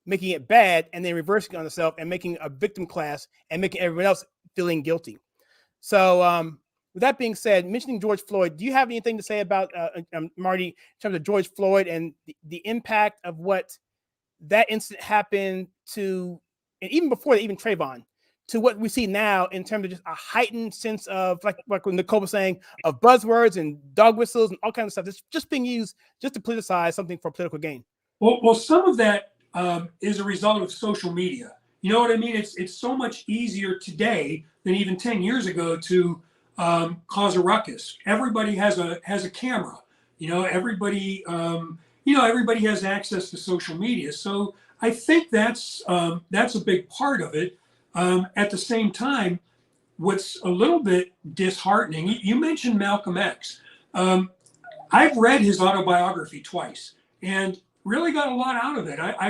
making it bad, and then reversing on itself and making a victim class and making everyone else feeling guilty. So with that being said, mentioning George Floyd, do you have anything to say about Marty, in terms of George Floyd and the impact of what that incident happened to, and even before that, even Trayvon, to what we see now in terms of just a heightened sense of, like what Nicole was saying, of buzzwords and dog whistles and all kinds of stuff that's just being used just to politicize something for political gain? Well, some of that is a result of social media. You know what I mean? It's so much easier today than even 10 years ago to cause a ruckus. Everybody has a camera. Everybody has access to social media. So I think that's a big part of it. At the same time, what's a little bit disheartening, you mentioned Malcolm X. I've read his autobiography twice and really got a lot out of it. I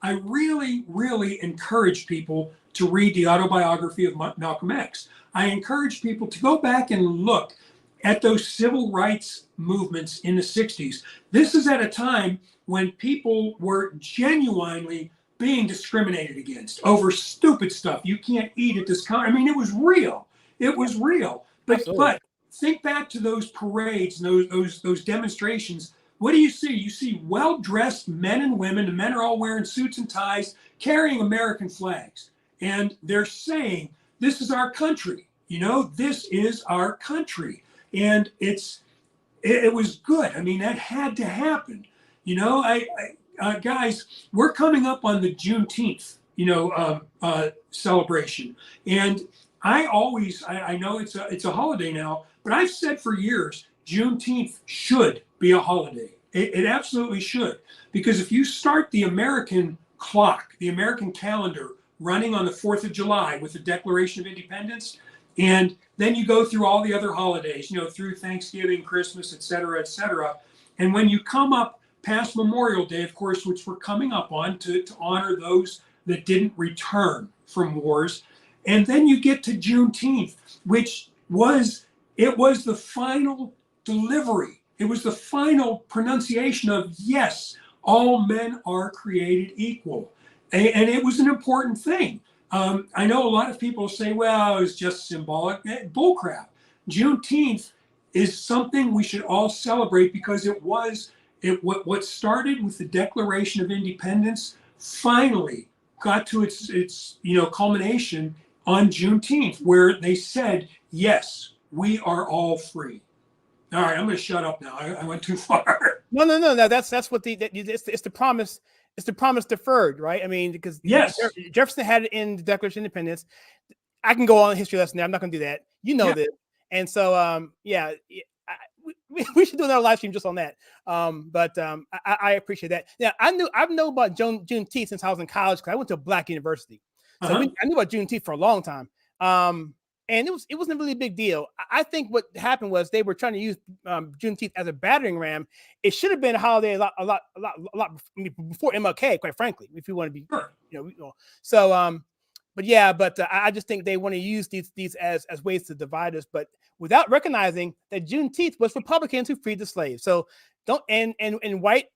I really, really encourage people to read the autobiography of Malcolm X. I encourage people to go back and look at those civil rights movements in the 60s. This is at a time when people were genuinely being discriminated against over stupid stuff. You can't eat at this country. I mean, it was real. It was real. But think back to those parades and those demonstrations. What do you see? You see well-dressed men and women. The men are all wearing suits and ties, carrying American flags. And they're saying, this is our country. You know, this is our country. And it was good. I mean, that had to happen. You know, guys, we're coming up on the Juneteenth, celebration. And I know it's a holiday now, but I've said for years, Juneteenth should be a holiday. It absolutely should. Because if you start the American clock, the American calendar running on the 4th of July with the Declaration of Independence, and then you go through all the other holidays, through Thanksgiving, Christmas, et cetera, et cetera. And when you come up past Memorial Day, of course, which we're coming up on to honor those that didn't return from wars, and then you get to Juneteenth, which was the final delivery. It was the final pronunciation of, yes, all men are created equal. And it was an important thing. I know a lot of people say, well, it was just symbolic. Bullcrap. Juneteenth is something we should all celebrate because what started with the Declaration of Independence finally got to its culmination on Juneteenth, where they said, yes, we are all free. All right, I'm going to shut up now. I went too far. No. That's what it's the promise. It's the promise deferred, right? I mean, because yes, Jefferson had it in the Declaration of Independence. I can go on a history lesson there. I'm not going to do that. This. And so, we should do another live stream just on that. I appreciate that. Yeah, I've known about Juneteenth since I was in college because I went to a Black university. So I knew about Juneteenth for a long time. And it wasn't really a big deal. I think what happened was they were trying to use Juneteenth as a battering ram. It should have been a holiday a lot before MLK, quite frankly, if you want to be, So, I just think they want to use these as ways to divide us, but without recognizing that Juneteenth was Republicans who freed the slaves. So and a white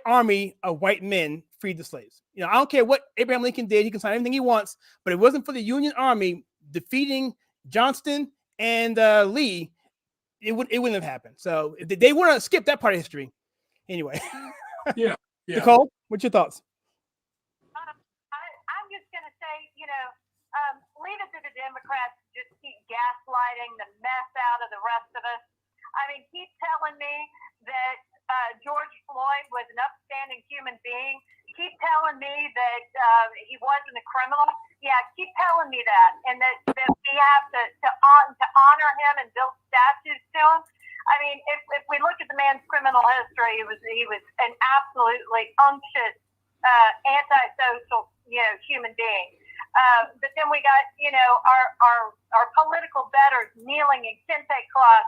army of white men freed the slaves. I don't care what Abraham Lincoln did; he can sign anything he wants, but it wasn't for the Union Army defeating Johnston and Lee, it wouldn't have happened. So they want to skip that part of history. Anyway. Yeah. Nicole, what's your thoughts? I'm just going to say, leave it to the Democrats to just keep gaslighting the mess out of the rest of us. I mean, keep telling me that George Floyd was an upstanding human being. Keep telling me that he wasn't a criminal. Yeah, keep telling me that, and that we have to honor him and build statues to him. I mean, if we look at the man's criminal history, he was an absolutely unctuous, antisocial, human being. But then we got, our political betters kneeling in kente cloth,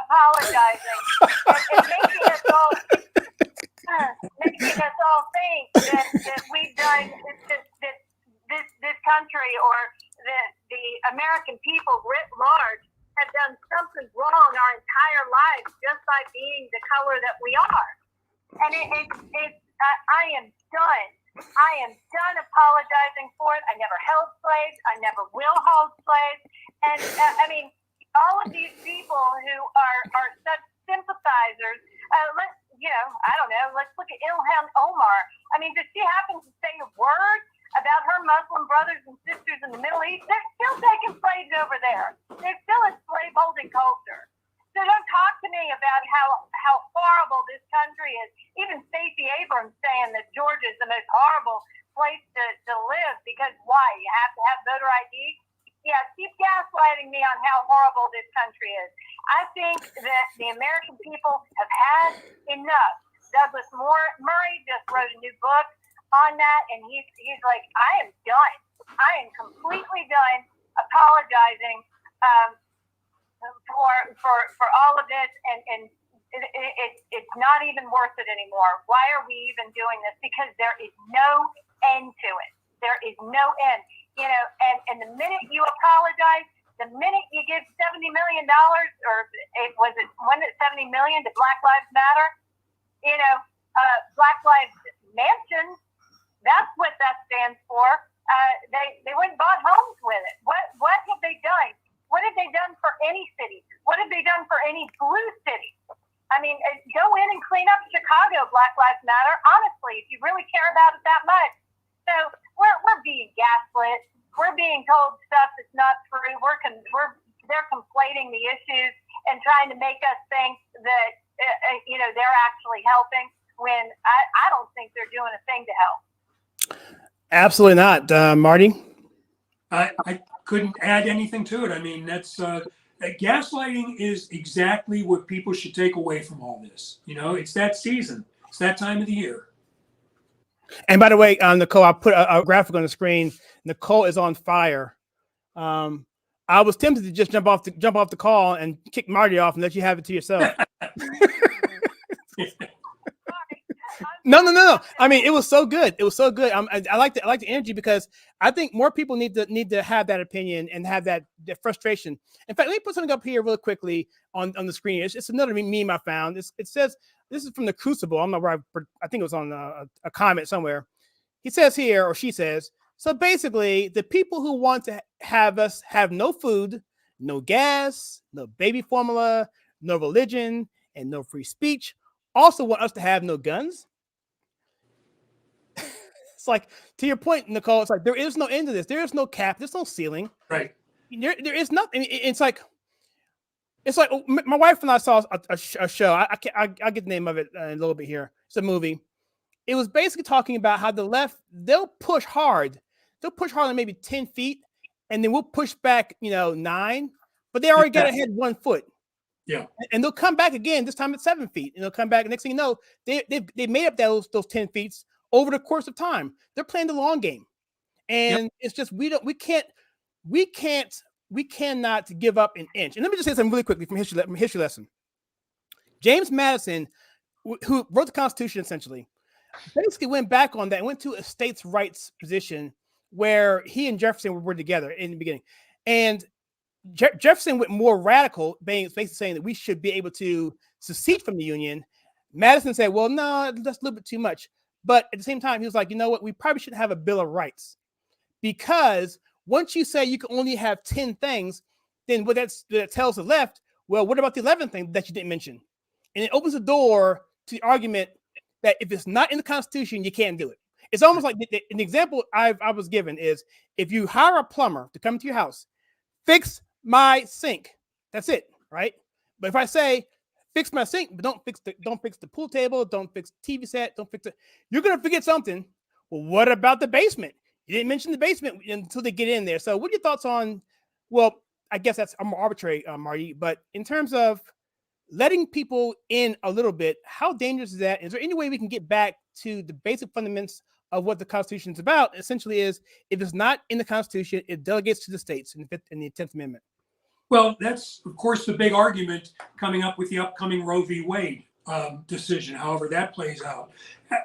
apologizing and making us all think that we've done that this country or the American people writ large have done something wrong our entire lives just by being the color that we are. And I am done. I am done apologizing for it. I never held slaves. I never will hold slaves. And all of these people who are such sympathizers, let's look at Ilhan Omar. I mean, does she happen to say a word about her Muslim brothers and sisters in the Middle East? They're still taking slaves over there. They're still a slave-holding culture. So don't talk to me about how horrible this country is. Even Stacey Abrams saying that Georgia is the most horrible place to live because why? You have to have voter ID? Yeah, keep gaslighting me on how horrible this country is. I think that the American people have had enough. Douglas Murray just wrote a new book on that, and he's like, I am done. I am completely done apologizing for all of this, and it's not even worth it anymore. Why are we even doing this? Because there is no end to it. There is no end. You know, and the minute you apologize, the minute you give $70 million, or was it 70 million to Black Lives Matter? You know, Black Lives Mansion, that's what that stands for. They went and bought homes with it. What have they done? What have they done for any city? What have they done for any blue city? I mean, go in and clean up Chicago, Black Lives Matter. Honestly, if you really care about it that much. So we're being gaslit. We're being told stuff that's not true. They're conflating the issues and trying to make us think that you know, they're actually helping, when I don't think they're doing a thing to help. Absolutely not, Marty. I couldn't add anything to it. I mean, that's gaslighting is exactly what people should take away from all this. You know, it's that season. It's that time of the year. And by the way, Nicole, I put a graphic on the screen. Nicole is on fire. I was tempted to just jump off the call and kick Marty off and let you have it to yourself. No. I mean, it was so good. It was so good. I like the energy, because I think more people need to have that opinion and have that frustration. In fact, let me put something up here real quickly on the screen. It's another meme I found. It says, this is from the Crucible. I'm not where I think it was on a comment somewhere. He says here, or she says, so basically, the people who want to have us have no food, no gas, no baby formula, no religion, and no free speech also want us to have no guns. It's like, to your point, Nicole, it's like there is no end to this. There is no cap. There's no ceiling. Right. There is nothing. It's like my wife and I saw a show. I'll get the name of it in a little bit here. It's a movie. It was basically talking about how the left, they'll push hard. They'll push hard on maybe 10 feet, and then we'll push back, 9, but they already got ahead 1 foot. Yeah. And they'll come back again, this time at 7 feet, and they'll come back. Next thing you know, they made up those 10 feet over the course of time. They're playing the long game. And it's just, we cannot give up an inch. And let me just say something really quickly from history lesson. James Madison, who wrote the Constitution essentially, basically went back on that and went to a states' rights position where he and Jefferson were together in the beginning. And Jefferson went more radical, basically saying that we should be able to secede from the Union. Madison said, well, no, that's a little bit too much. But at the same time, he was like, you know what? We probably should have a Bill of Rights, because once you say you can only have 10 things, then what that tells the left, well, what about the 11th thing that you didn't mention? And it opens the door to the argument that if it's not in the Constitution, you can't do it. It's almost like an example I was given is, if you hire a plumber to come to your house, fix my sink. That's it, right? But if I say, fix my sink, but don't fix the pool table, don't fix the TV set, don't fix it, you're gonna forget something. Well, what about the basement? You didn't mention the basement until they get in there. So what are your thoughts on, well, I guess that's more arbitrary, Marty, but in terms of letting people in a little bit, how dangerous is that? Is there any way we can get back to the basic fundamentals of what the Constitution is about? Essentially is, if it's not in the Constitution, it delegates to the states in the 10th Amendment. Well, that's, of course, the big argument coming up with the upcoming Roe v. Wade decision, however that plays out.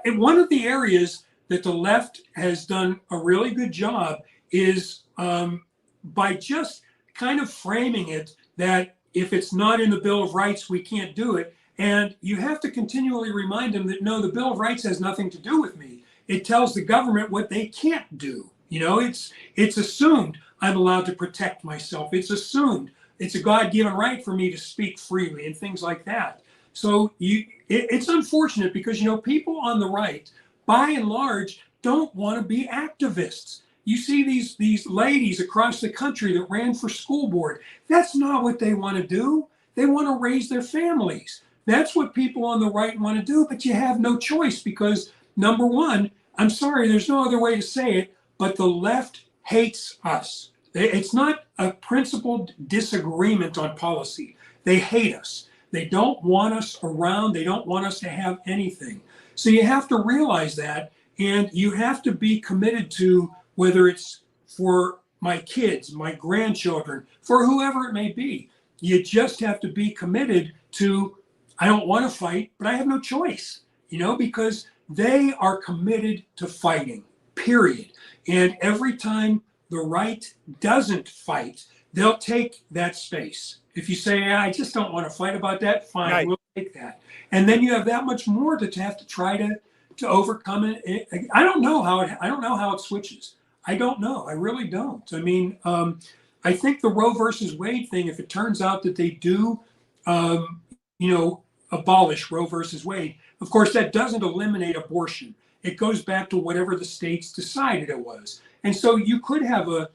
And one of the areas that the left has done a really good job is by just kind of framing it that if it's not in the Bill of Rights, we can't do it. And you have to continually remind them that, no, the Bill of Rights has nothing to do with me. It tells the government what they can't do. You know, it's assumed I'm allowed to protect myself. It's assumed it's a God-given right for me to speak freely and things like that. So it's unfortunate because, people on the right, by and large, don't want to be activists. You see these ladies across the country that ran for school board. That's not what they want to do. They want to raise their families. That's what people on the right want to do, but you have no choice because, number one, I'm sorry, there's no other way to say it, but the left hates us. It's not a principled disagreement on policy. They hate us. They don't want us around. They don't want us to have anything. So you have to realize that, and you have to be committed to, whether it's for my kids, my grandchildren, for whoever it may be, you just have to be committed to I don't want to fight, but I have no choice, because they are committed to fighting, period. And every time the right doesn't fight, they'll take that space. If you say, I just don't want to fight about that, fine, Right. we'll take that. And then you have that much more to have to try to overcome it. I don't know how it switches. I don't know. I really don't. I mean, I think the Roe versus Wade thing, if it turns out that they do, abolish Roe versus Wade, of course, that doesn't eliminate abortion. It goes back to whatever the states decided it was. And so you could have a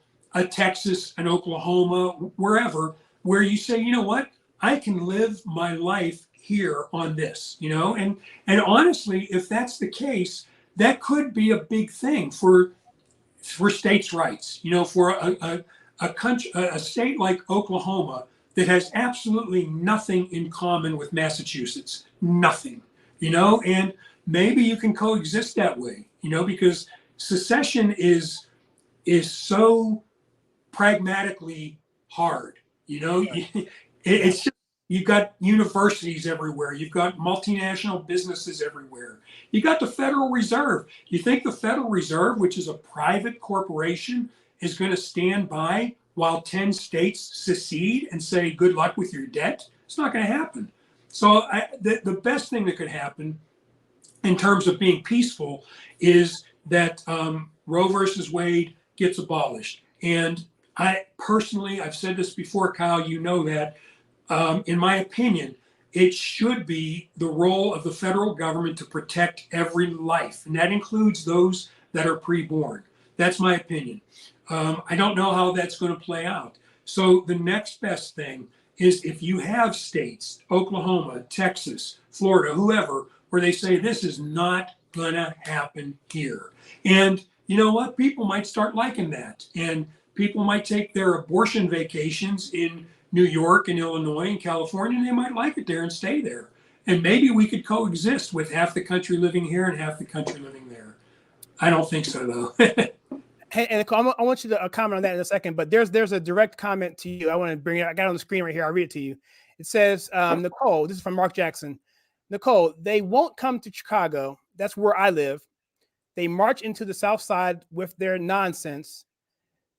Texas, an Oklahoma, wherever, where you say, you know what, I can live my life here on this, and honestly, if that's the case, that could be a big thing for states' rights, for a state like Oklahoma that has absolutely nothing in common with Massachusetts, nothing, and maybe you can coexist that way, because secession is so pragmatically hard, it's just, you've got universities everywhere, you've got multinational businesses everywhere, you got the Federal Reserve. You think the Federal Reserve, which is a private corporation, is going to stand by while 10 states secede and say good luck with your debt? It's not going to happen. So the best thing that could happen in terms of being peaceful is that Roe versus Wade gets abolished. And I personally, I've said this before, Kyle, that in my opinion, it should be the role of the federal government to protect every life. And that includes those that are preborn. That's my opinion. I don't know how that's going to play out. So the next best thing is if you have states, Oklahoma, Texas, Florida, whoever, where they say this is not going to happen here. And you know what? People might start liking that. And people might take their abortion vacations in New York and Illinois and California, and they might like it there and stay there. And maybe we could coexist with half the country living here and half the country living there. I don't think so, though. Hey, and Nicole, I want you to comment on that in a second, but there's a direct comment to you. I want to bring it. I got it on the screen right here. I'll read it to you. It says, Nicole, this is from Mark Jackson. Nicole, they won't come to Chicago. That's where I live. They march into the South Side with their nonsense.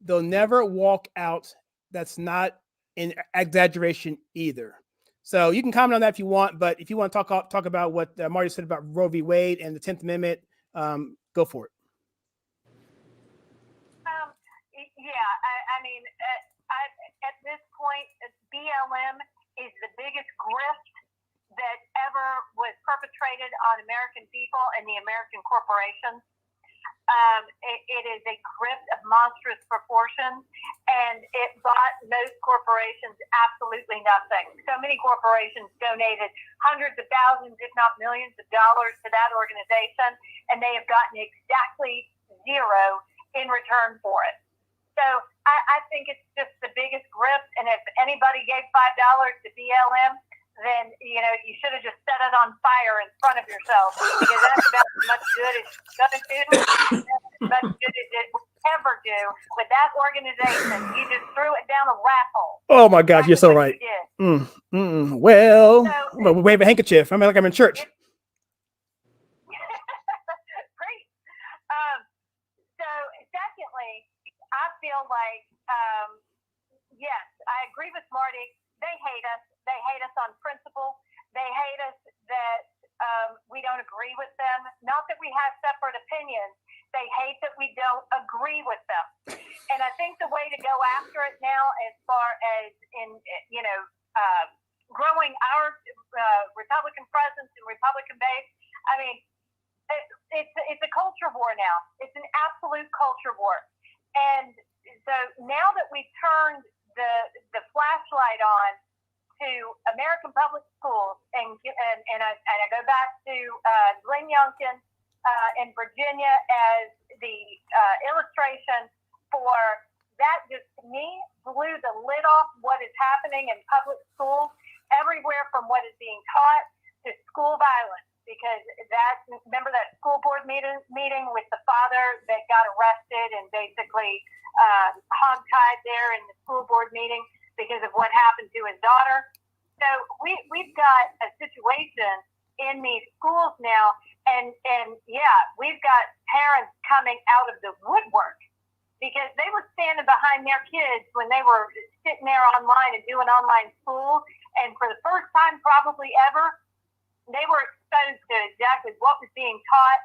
They'll never walk out. That's not an exaggeration either. So you can comment on that if you want, but if you want to talk about what Marty said about Roe v. Wade and the 10th Amendment, go for it. I mean, at this point, BLM is the biggest grift that ever was perpetrated on American people and the American corporations. It is a grift of monstrous proportions, and it bought most corporations absolutely nothing. So many corporations donated hundreds of thousands, if not millions of dollars to that organization, and they have gotten exactly zero in return for it. So I think it's just the biggest grift, and if anybody gave $5 to BLM, then, you should have just set it on fire in front of yourself, because that's about as much good as it's going to do, as much good as it will ever do with that organization. You just threw it down a rat hole. Oh, my gosh, you're so right. Well, I'm going to wave a handkerchief. I mean, like I'm in church. Great. So, secondly, I feel like, yes, I agree with Marty. They hate us. They hate us on principle. They hate us that we don't agree with them. Not that we have separate opinions. They hate that we don't agree with them. And I think the way to go after it now, as far as in, growing our Republican presence and Republican base, I mean, it's a culture war now. It's an absolute culture war. And so now that we've turned the flashlight on to American public schools, and I go back to Glenn Youngkin in Virginia as the illustration for that, just to me blew the lid off what is happening in public schools everywhere, from what is being taught to school violence. Because remember that school board meeting with the father that got arrested and basically hogtied there in the school board meeting because of what happened to his daughter. So we've got a situation situation in these schools now. And yeah, we've got parents coming out of the woodwork because they were standing behind their kids when they were sitting there online and doing online school. And for the first time probably ever, they were exposed to exactly what was being taught,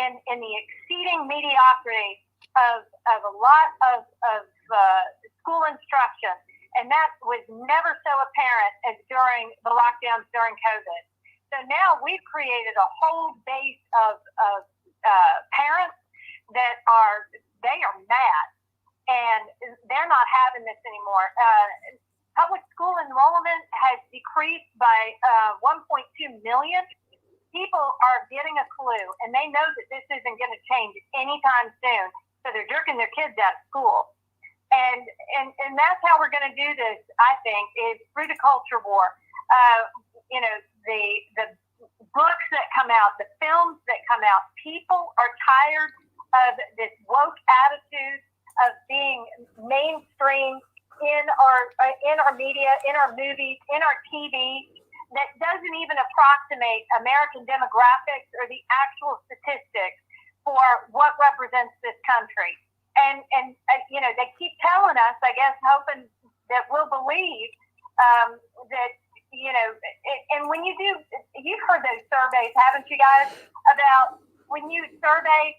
and the exceeding mediocrity of a lot of school instruction. And that was never so apparent as during the lockdowns during COVID. So now we've created a whole base of parents that are mad, and they're not having this anymore. Public school enrollment has decreased by 1.2 million. People are getting a clue, and they know that this isn't going to change anytime soon. So they're jerking their kids out of school. And that's how we're going to do this, I think, is through the culture war. The books that come out, the films that come out, people are tired of this woke attitude of being mainstream in our media, in our movies, in our TV, that doesn't even approximate American demographics or the actual statistics for what represents this country. And they keep telling us, I guess, hoping that we'll believe that, and when you've heard those surveys, haven't you guys, about when you survey,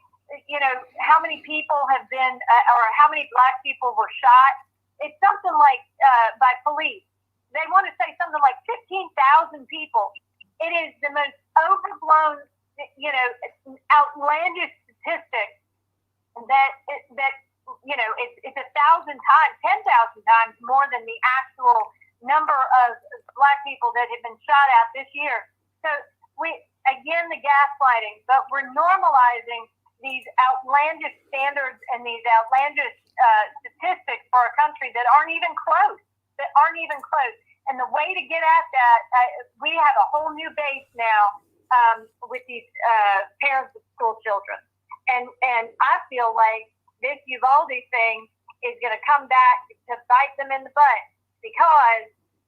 how many people have been, or how many Black people were shot, it's something like, by police. They want to say something like 15,000 people. It is the most overblown, outlandish statistic that it's 1,000 times, 10,000 times more than the actual number of Black people that have been shot at this year. So again, the gaslighting, but we're normalizing these outlandish standards and these outlandish statistics for a country that aren't even close. And the way to get at that, we have a whole new base now with these parents of school children. And I feel like this Uvalde thing is going to come back to bite them in the butt, because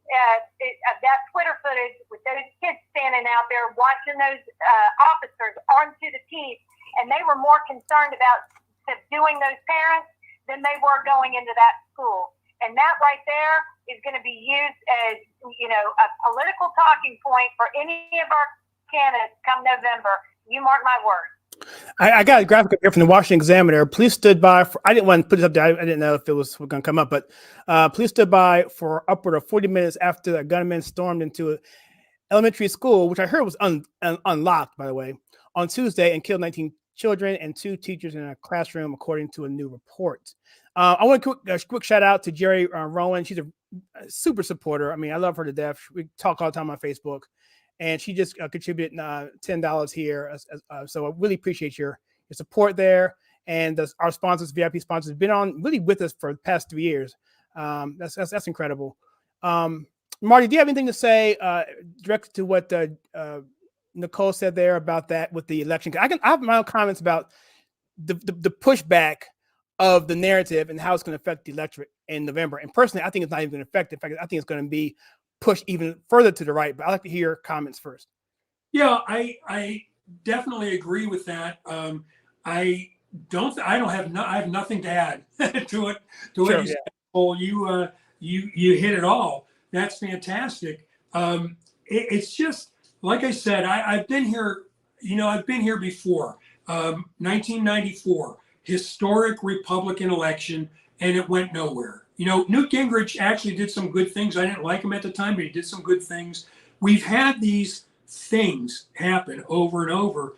that Twitter footage with those kids standing out there watching those officers armed to the teeth, and they were more concerned about subduing those parents than they were going into that school. And that right there is going to be used as, a political talking point for any of our candidates come November. You mark my words. I got a graphic up here from the Washington Examiner. Police stood by for, I didn't want to put this up there. I didn't know if it was going to come up, but police stood by for upward of 40 minutes after a gunman stormed into an elementary school, which I heard was unlocked, by the way, on Tuesday, and killed 19 children and 2 teachers in a classroom, according to a new report. I want a quick shout out to Jerry Rowan. She's a super supporter. I mean, I love her to death. We talk all the time on Facebook. And she just contributed $10 here. So I really appreciate your support there. And our sponsors, VIP sponsors, have been on really with us for the past 3 years. That's incredible. Marty, do you have anything to say directly to what Nicole said there about that with the election? I have my own comments about the pushback of the narrative and how it's going to affect the electorate in November. And personally, I think it's not even going to affect it. In fact, I think it's going to be push even further to the right, but I'd like to hear comments first. Yeah, I definitely agree with that. I have nothing to add to it. What you said, Nicole. You hit it all. That's fantastic. It's just like I said. I've been here. I've been here before. 1994, historic Republican election, and it went nowhere. Newt Gingrich actually did some good things. I didn't like him at the time, but he did some good things. We've had these things happen over and over.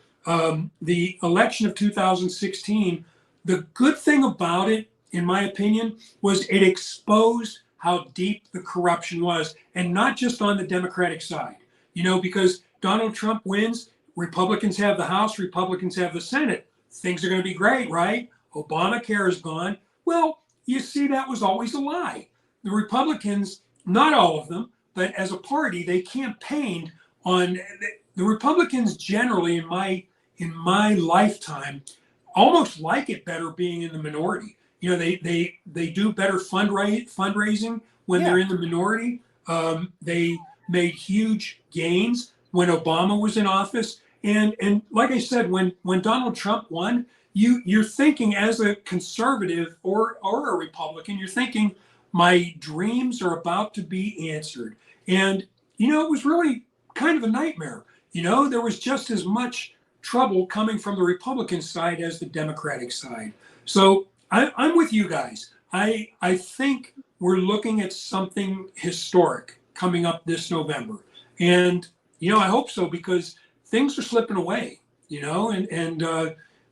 The election of 2016, the good thing about it, in my opinion, was it exposed how deep the corruption was, and not just on the Democratic side. Because Donald Trump wins, Republicans have the House, Republicans have the Senate. Things are going to be great, right? Obamacare is gone. Well, you see, that was always a lie. The Republicans, not all of them, but as a party, they campaigned on the Republicans generally in my lifetime almost like it better being in the minority. They do better fundraising when they're in the minority. They made huge gains when Obama was in office. And like I said, when Donald Trump won, you're thinking as a conservative or a Republican, you're thinking my dreams are about to be answered. And, it was really kind of a nightmare. There was just as much trouble coming from the Republican side as the Democratic side. So I'm with you guys. I think we're looking at something historic coming up this November. And, I hope so, because things are slipping away, and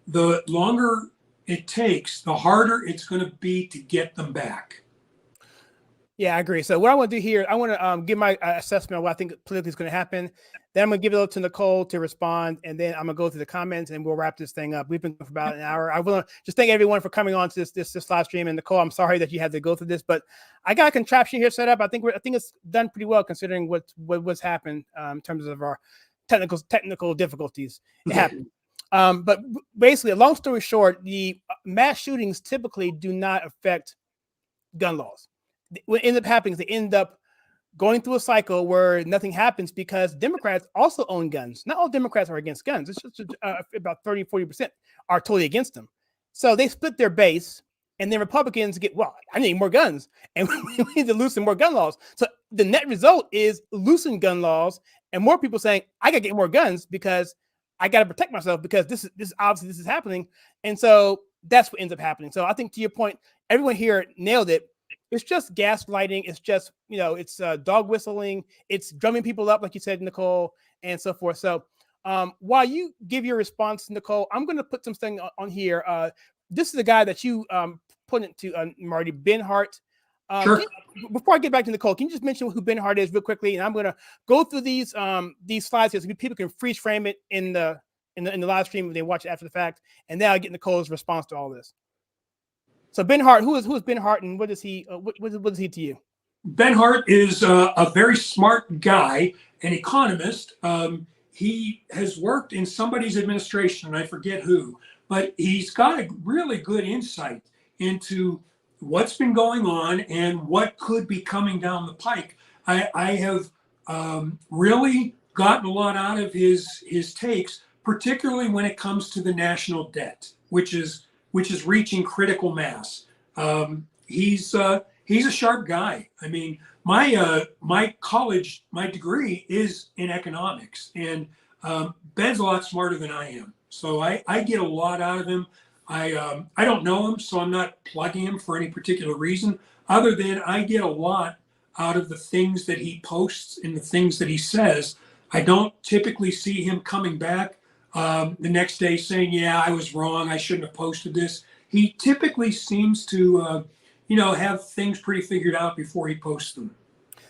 the longer it takes, the harder it's going to be to get them back. Yeah, I agree. So what I want to do here, I want to give my assessment of what I think politically is going to happen. Then I'm going to give it over to Nicole to respond, and then I'm going to go through the comments, and we'll wrap this thing up. We've been for about an hour. I want to just thank everyone for coming on to this live stream. And Nicole, I'm sorry that you had to go through this, but I got a contraption here set up. I think it's done pretty well considering what's happened in terms of our technical difficulties. It happened. But basically, long story short, the mass shootings typically do not affect gun laws. What ends up happening is they end up going through a cycle where nothing happens because Democrats also own guns. Not all Democrats are against guns. It's just about 30-40% are totally against them. So they split their base, and then Republicans get, I need more guns, and we need to loosen more gun laws. So the net result is loosen gun laws and more people saying, I got to get more guns because I got to protect myself because this is happening. And so that's what ends up happening. So I think to your point, everyone here nailed it. It's just gaslighting. It's just, it's dog whistling. It's drumming people up, like you said, Nicole, and so forth. So while you give your response, Nicole, I'm going to put something on here. This is the guy that you put into Marty, Ben Hart. Sure. Before I get back to Nicole, can you just mention who Ben Hart is real quickly? And I'm going to go through these slides here so people can freeze frame it in the live stream when they watch it after the fact. And then I'll get Nicole's response to all this. So Ben Hart, who is Ben Hart, and what is he? What is he to you? Ben Hart is a very smart guy, an economist. He has worked in somebody's administration, and I forget who, but he's got a really good insight into what's been going on and what could be coming down the pike. I have really gotten a lot out of his takes, particularly when it comes to the national debt, which is reaching critical mass. He's a sharp guy. I mean, my degree is in economics, and Ben's a lot smarter than I am. So I get a lot out of him. I don't know him, so I'm not plugging him for any particular reason, other than I get a lot out of the things that he posts and the things that he says. I don't typically see him coming back the next day saying, yeah, I was wrong, I shouldn't have posted this. He typically seems to, have things pretty figured out before he posts them.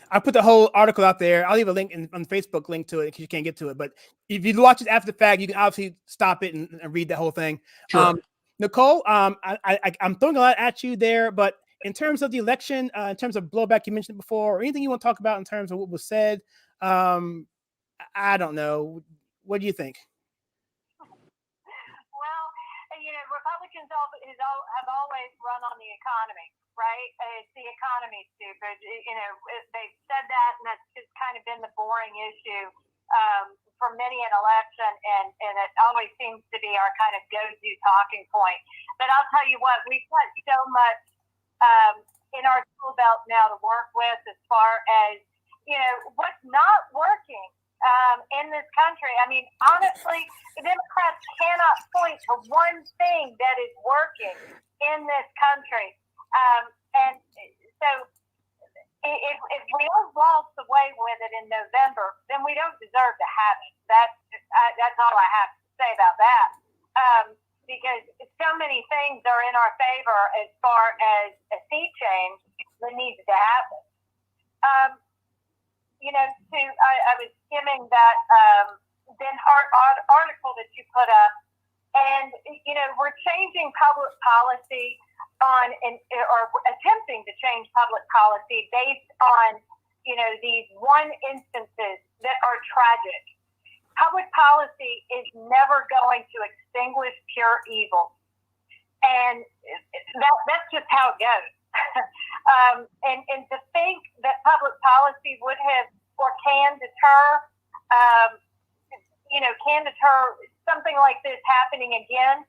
I put the whole article out there. I'll leave a link on Facebook link to it because you can't get to it. But if you watch it after the fact, you can obviously stop it and read the whole thing. Sure. Nicole, I'm throwing a lot at you there, but in terms of the election, in terms of blowback you mentioned before, or anything you want to talk about in terms of what was said, I don't know. What do you think? Republicans have always run on the economy, right? It's the economy, stupid. They've said that, and that's just kind of been the boring issue for many an election, and it always seems to be our kind of go-to talking point. But I'll tell you what, we've got so much in our tool belt now to work with as far as, what's not working in this country. I mean, honestly, the Democrats cannot point to one thing that is working in this country. And so if we all waltz away with it in November, then we don't deserve to have it. That's all I have to say about that. Because so many things are in our favor as far as a sea change that needs to happen. I was skimming that Ben Hart article that you put up, and we're changing public policy or attempting to change public policy based on these one instances that are tragic. Public policy is never going to extinguish pure evil, and that's just how it goes. And to think that public policy would have or can deter something like this happening again,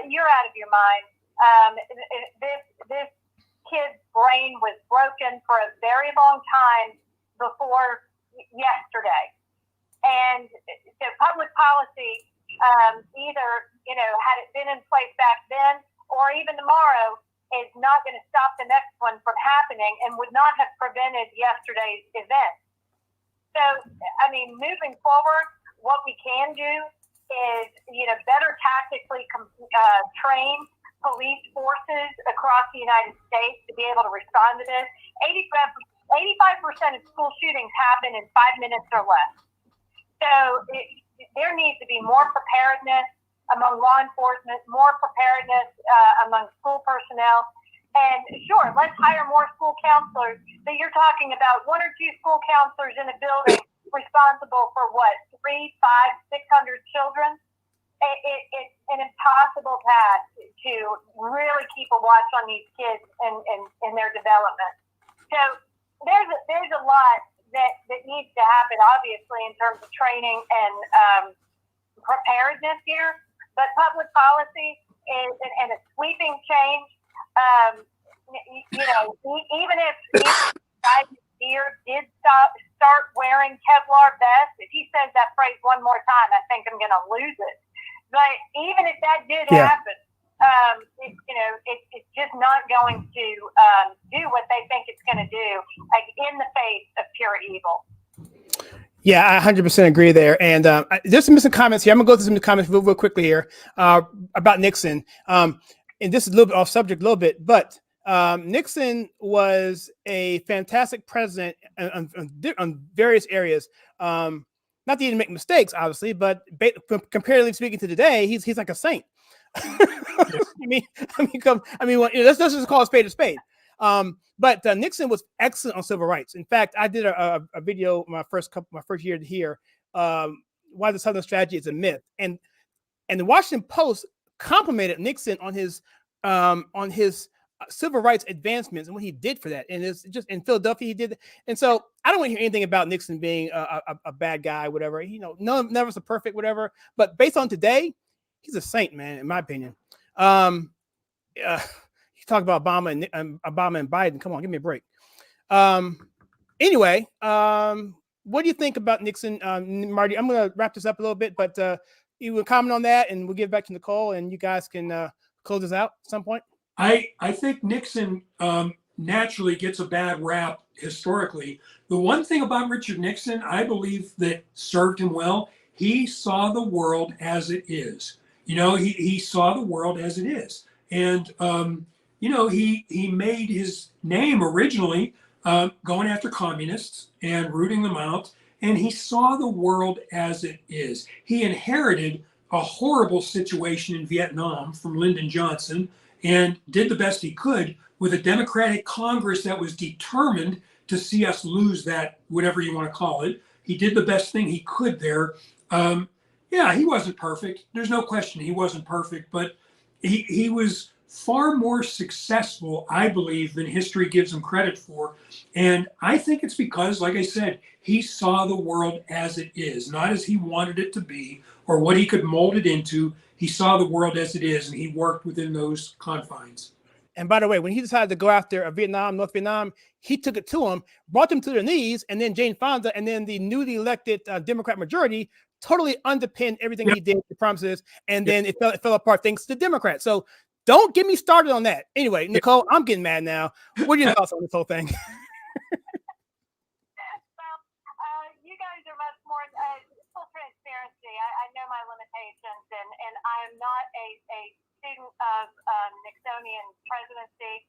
you're out of your mind. This kid's brain was broken for a very long time before yesterday. And so public policy, either, had it been in place back then or even tomorrow, is not going to stop the next one from happening and would not have prevented yesterday's event. So, moving forward, what we can do is, better tactically train police forces across the United States to be able to respond to this. 85% of school shootings happen in 5 minutes or less. So there needs to be more preparedness among law enforcement, more preparedness among school personnel. And sure, let's hire more school counselors, but you're talking about 1 or 2 school counselors in a building responsible for what, 300, 500, 600 children? It's an impossible task to really keep a watch on these kids and their development. So there's a lot that needs to happen, obviously, in terms of training and preparedness here. But public policy and a sweeping change, even if Biden's beard did start wearing Kevlar vests, if he says that phrase one more time, I think I'm going to lose it. But even if that did happen, it's just not going to do what they think it's going to do, like in the face of pure evil. Yeah, I 100% agree there. And there's some missing comments here. I'm going to go through some comments real quickly here about Nixon. And this is a little bit off subject, a little bit, but Nixon was a fantastic president on various areas. Not that he didn't make mistakes, obviously, but comparatively speaking to today, he's like a saint. Let's just call a spade a spade. But Nixon was excellent on civil rights. In fact, I did a video my first year here, why the Southern Strategy is a myth, and the Washington Post complimented Nixon on his civil rights advancements and what he did for that. And it's just in Philadelphia he did. And so I don't want to hear anything about Nixon being a bad guy, whatever. Never so perfect, whatever. But based on today, he's a saint, man, in my opinion. You talk about Obama and Biden. Come on, give me a break. Anyway, what do you think about Nixon, Marty? I'm going to wrap this up a little bit, but you will comment on that, and we'll give it back to Nicole, and you guys can close this out at some point. I think Nixon naturally gets a bad rap historically. The one thing about Richard Nixon, I believe, that served him well, he saw the world as it is. He saw the world as it is. And, he made his name originally going after communists and rooting them out. And he saw the world as it is. He inherited a horrible situation in Vietnam from Lyndon Johnson and did the best he could with a Democratic Congress that was determined to see us lose that, whatever you want to call it. He did the best thing he could there. He wasn't perfect. There's no question he wasn't perfect, but he was far more successful, I believe, than history gives him credit for. And I think it's because, like I said, he saw the world as it is, not as he wanted it to be or what he could mold it into. He saw the world as it is, and he worked within those confines. And by the way, when he decided to go after North Vietnam, he took it to them, brought them to their knees, and then Jane Fonda and then the newly elected Democrat majority totally underpinned everything he did, the promises, and then it fell apart thanks to the Democrats. So don't get me started on that. Anyway, Nicole, I'm getting mad now. What are your thoughts on this whole thing? Well, you guys are much more full transparency. I know my limitations, and I am not a student of Nixonian presidency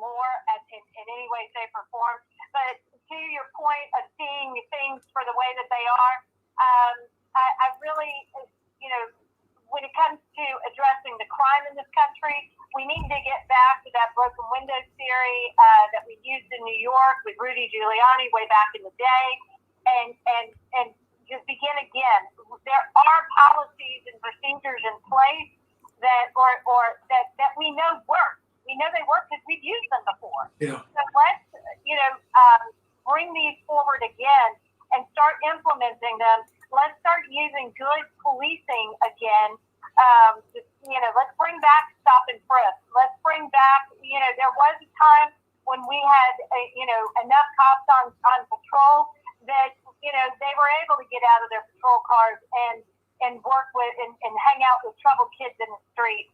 lore in any way, shape, or form. But to your point of seeing things for the way that they are, I really, when it comes to addressing the crime in this country, we need to get back to that broken windows theory that we used in New York with Rudy Giuliani way back in the day, and just begin again. There are policies and procedures in place that we know work. We know they work because we've used them before. Yeah. So let's bring these forward again and start implementing them. Let's start using good policing again. Let's bring back stop and frisk. Let's bring back, there was a time when we had, enough cops on patrol that, they were able to get out of their patrol cars and work with and hang out with troubled kids in the street.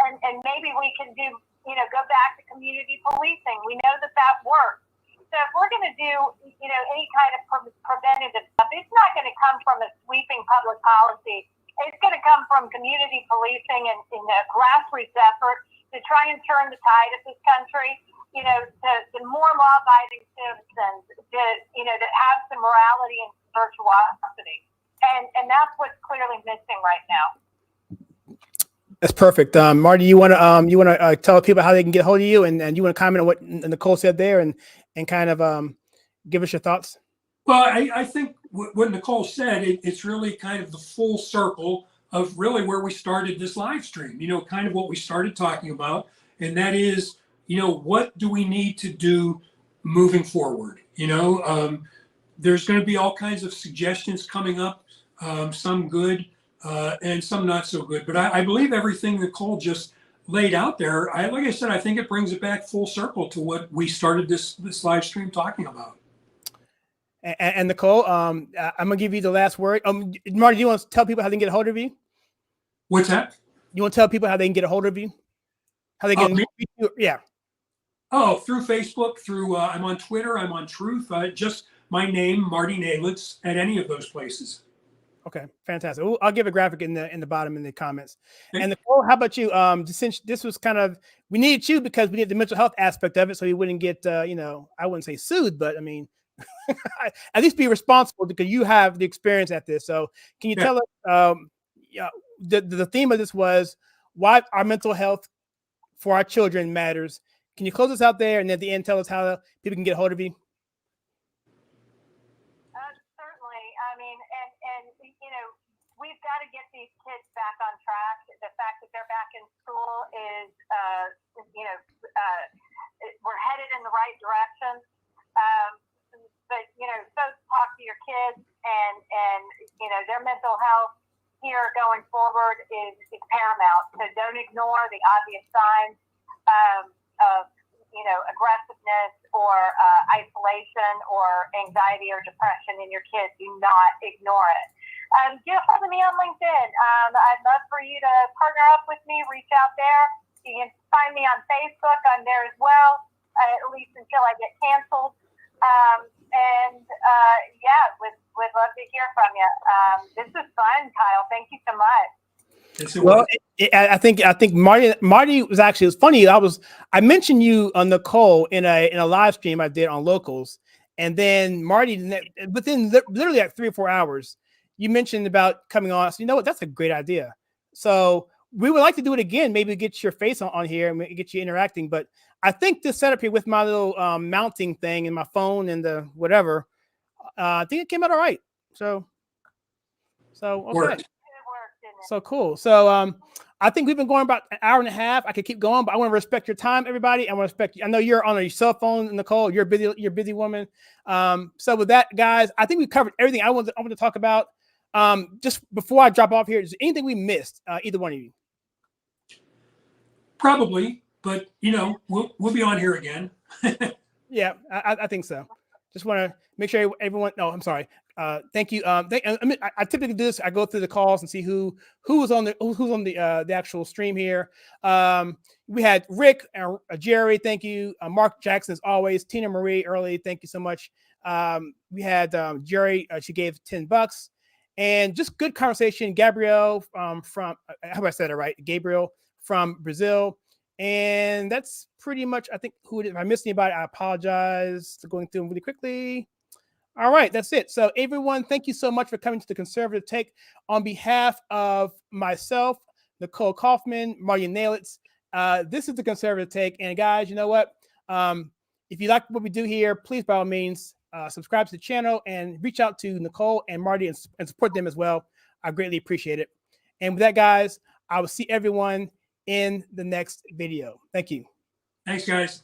And maybe we can do, go back to community policing. We know that works. So if we're going to do, any kind of preventative stuff, it's not going to come from a sweeping public policy. It's going to come from community policing and in a grassroots effort to try and turn the tide of this country, to more law-abiding citizens, to have some morality and virtuosity. And that's what's clearly missing right now. That's perfect. Marty, you want to tell people how they can get a hold of you, and you want to comment on what Nicole said there, and kind of give us your thoughts? Well, I think what Nicole said, it's really kind of the full circle of really where we started this live stream, kind of what we started talking about. And that is, what do we need to do moving forward? There's going to be all kinds of suggestions coming up, some good and some not so good. But I believe everything Nicole just laid out there, like I said, I think it brings it back full circle to what we started this live stream talking about. And Nicole, I'm gonna give you the last word. Marty, do you want to tell people how they can get a hold of you? What's that? You want to tell people how they can get a hold of you? How they get? Yeah. Oh, through Facebook, through I'm on Twitter, I'm on Truth. Just my name, Marty Kyle, at any of those places. Okay, fantastic. I'll give a graphic in the bottom in the comments. And Nicole, how about you? Since this was kind of, we needed you because we need the mental health aspect of it, so you wouldn't get, I wouldn't say sued, but I mean, at least be responsible because you have the experience at this. So can you tell us, the theme of this was why our mental health for our children matters. Can you close us out there and at the end tell us how people can get a hold of you? Certainly. I mean, and we've got to get these kids back on track. The fact that they're back in school is, we're headed in the right direction. But folks, talk to your kids and their mental health here going forward is paramount. So don't ignore the obvious signs of aggressiveness or isolation or anxiety or depression in your kids. Do not ignore it. Get a hold of me on LinkedIn. I'd love for you to partner up with me. Reach out there. You can find me on Facebook. I'm there as well, at least until I get canceled. Would love to hear from you. This is fun, Kyle. Thank you so much. Well, I think Marty was actually, it was funny. I mentioned you on Nicole in a live stream I did on Locals, and then Marty within literally like 3 or 4 hours, you mentioned about coming on. So you know what? That's a great idea. So we would like to do it again. Maybe get your face on here and get you interacting. But I think this setup here with my little mounting thing and my phone and the whatever, I think it came out all right. So okay. Worked. So cool. So I think we've been going about an hour and a half. I could keep going, but I want to respect your time, everybody. I want to respect you. I know you're on your cell phone, Nicole. You're a busy woman. So with that, guys, I think we covered everything I want to talk about. Just before I drop off here, is there anything we missed? Either one of you? Probably, but we'll be on here again. Yeah, I think so. Just want to make sure everyone. No, I'm sorry. Thank you. I typically do this. I go through the calls and see who's on the actual stream here. We had Rick, Jerry. Thank you. Mark Jackson as always. Tina Marie early. Thank you so much. We had Jerry. She gave $10, and just good conversation. Gabrielle from I hope I said it right. Gabriel from Brazil. And that's pretty much, I think, who it is. If I missed anybody, I apologize for going through them really quickly. All right, that's it. So everyone, thank you so much for coming to the Conservative Take. On behalf of myself, Nicole Kaufman, Marty Kyle, this is the Conservative Take. And guys, you know what? If you like what we do here, please, by all means, subscribe to the channel and reach out to Nicole and Marty and support them as well. I greatly appreciate it. And with that, guys, I will see everyone in the next video. Thank you. Thanks, guys.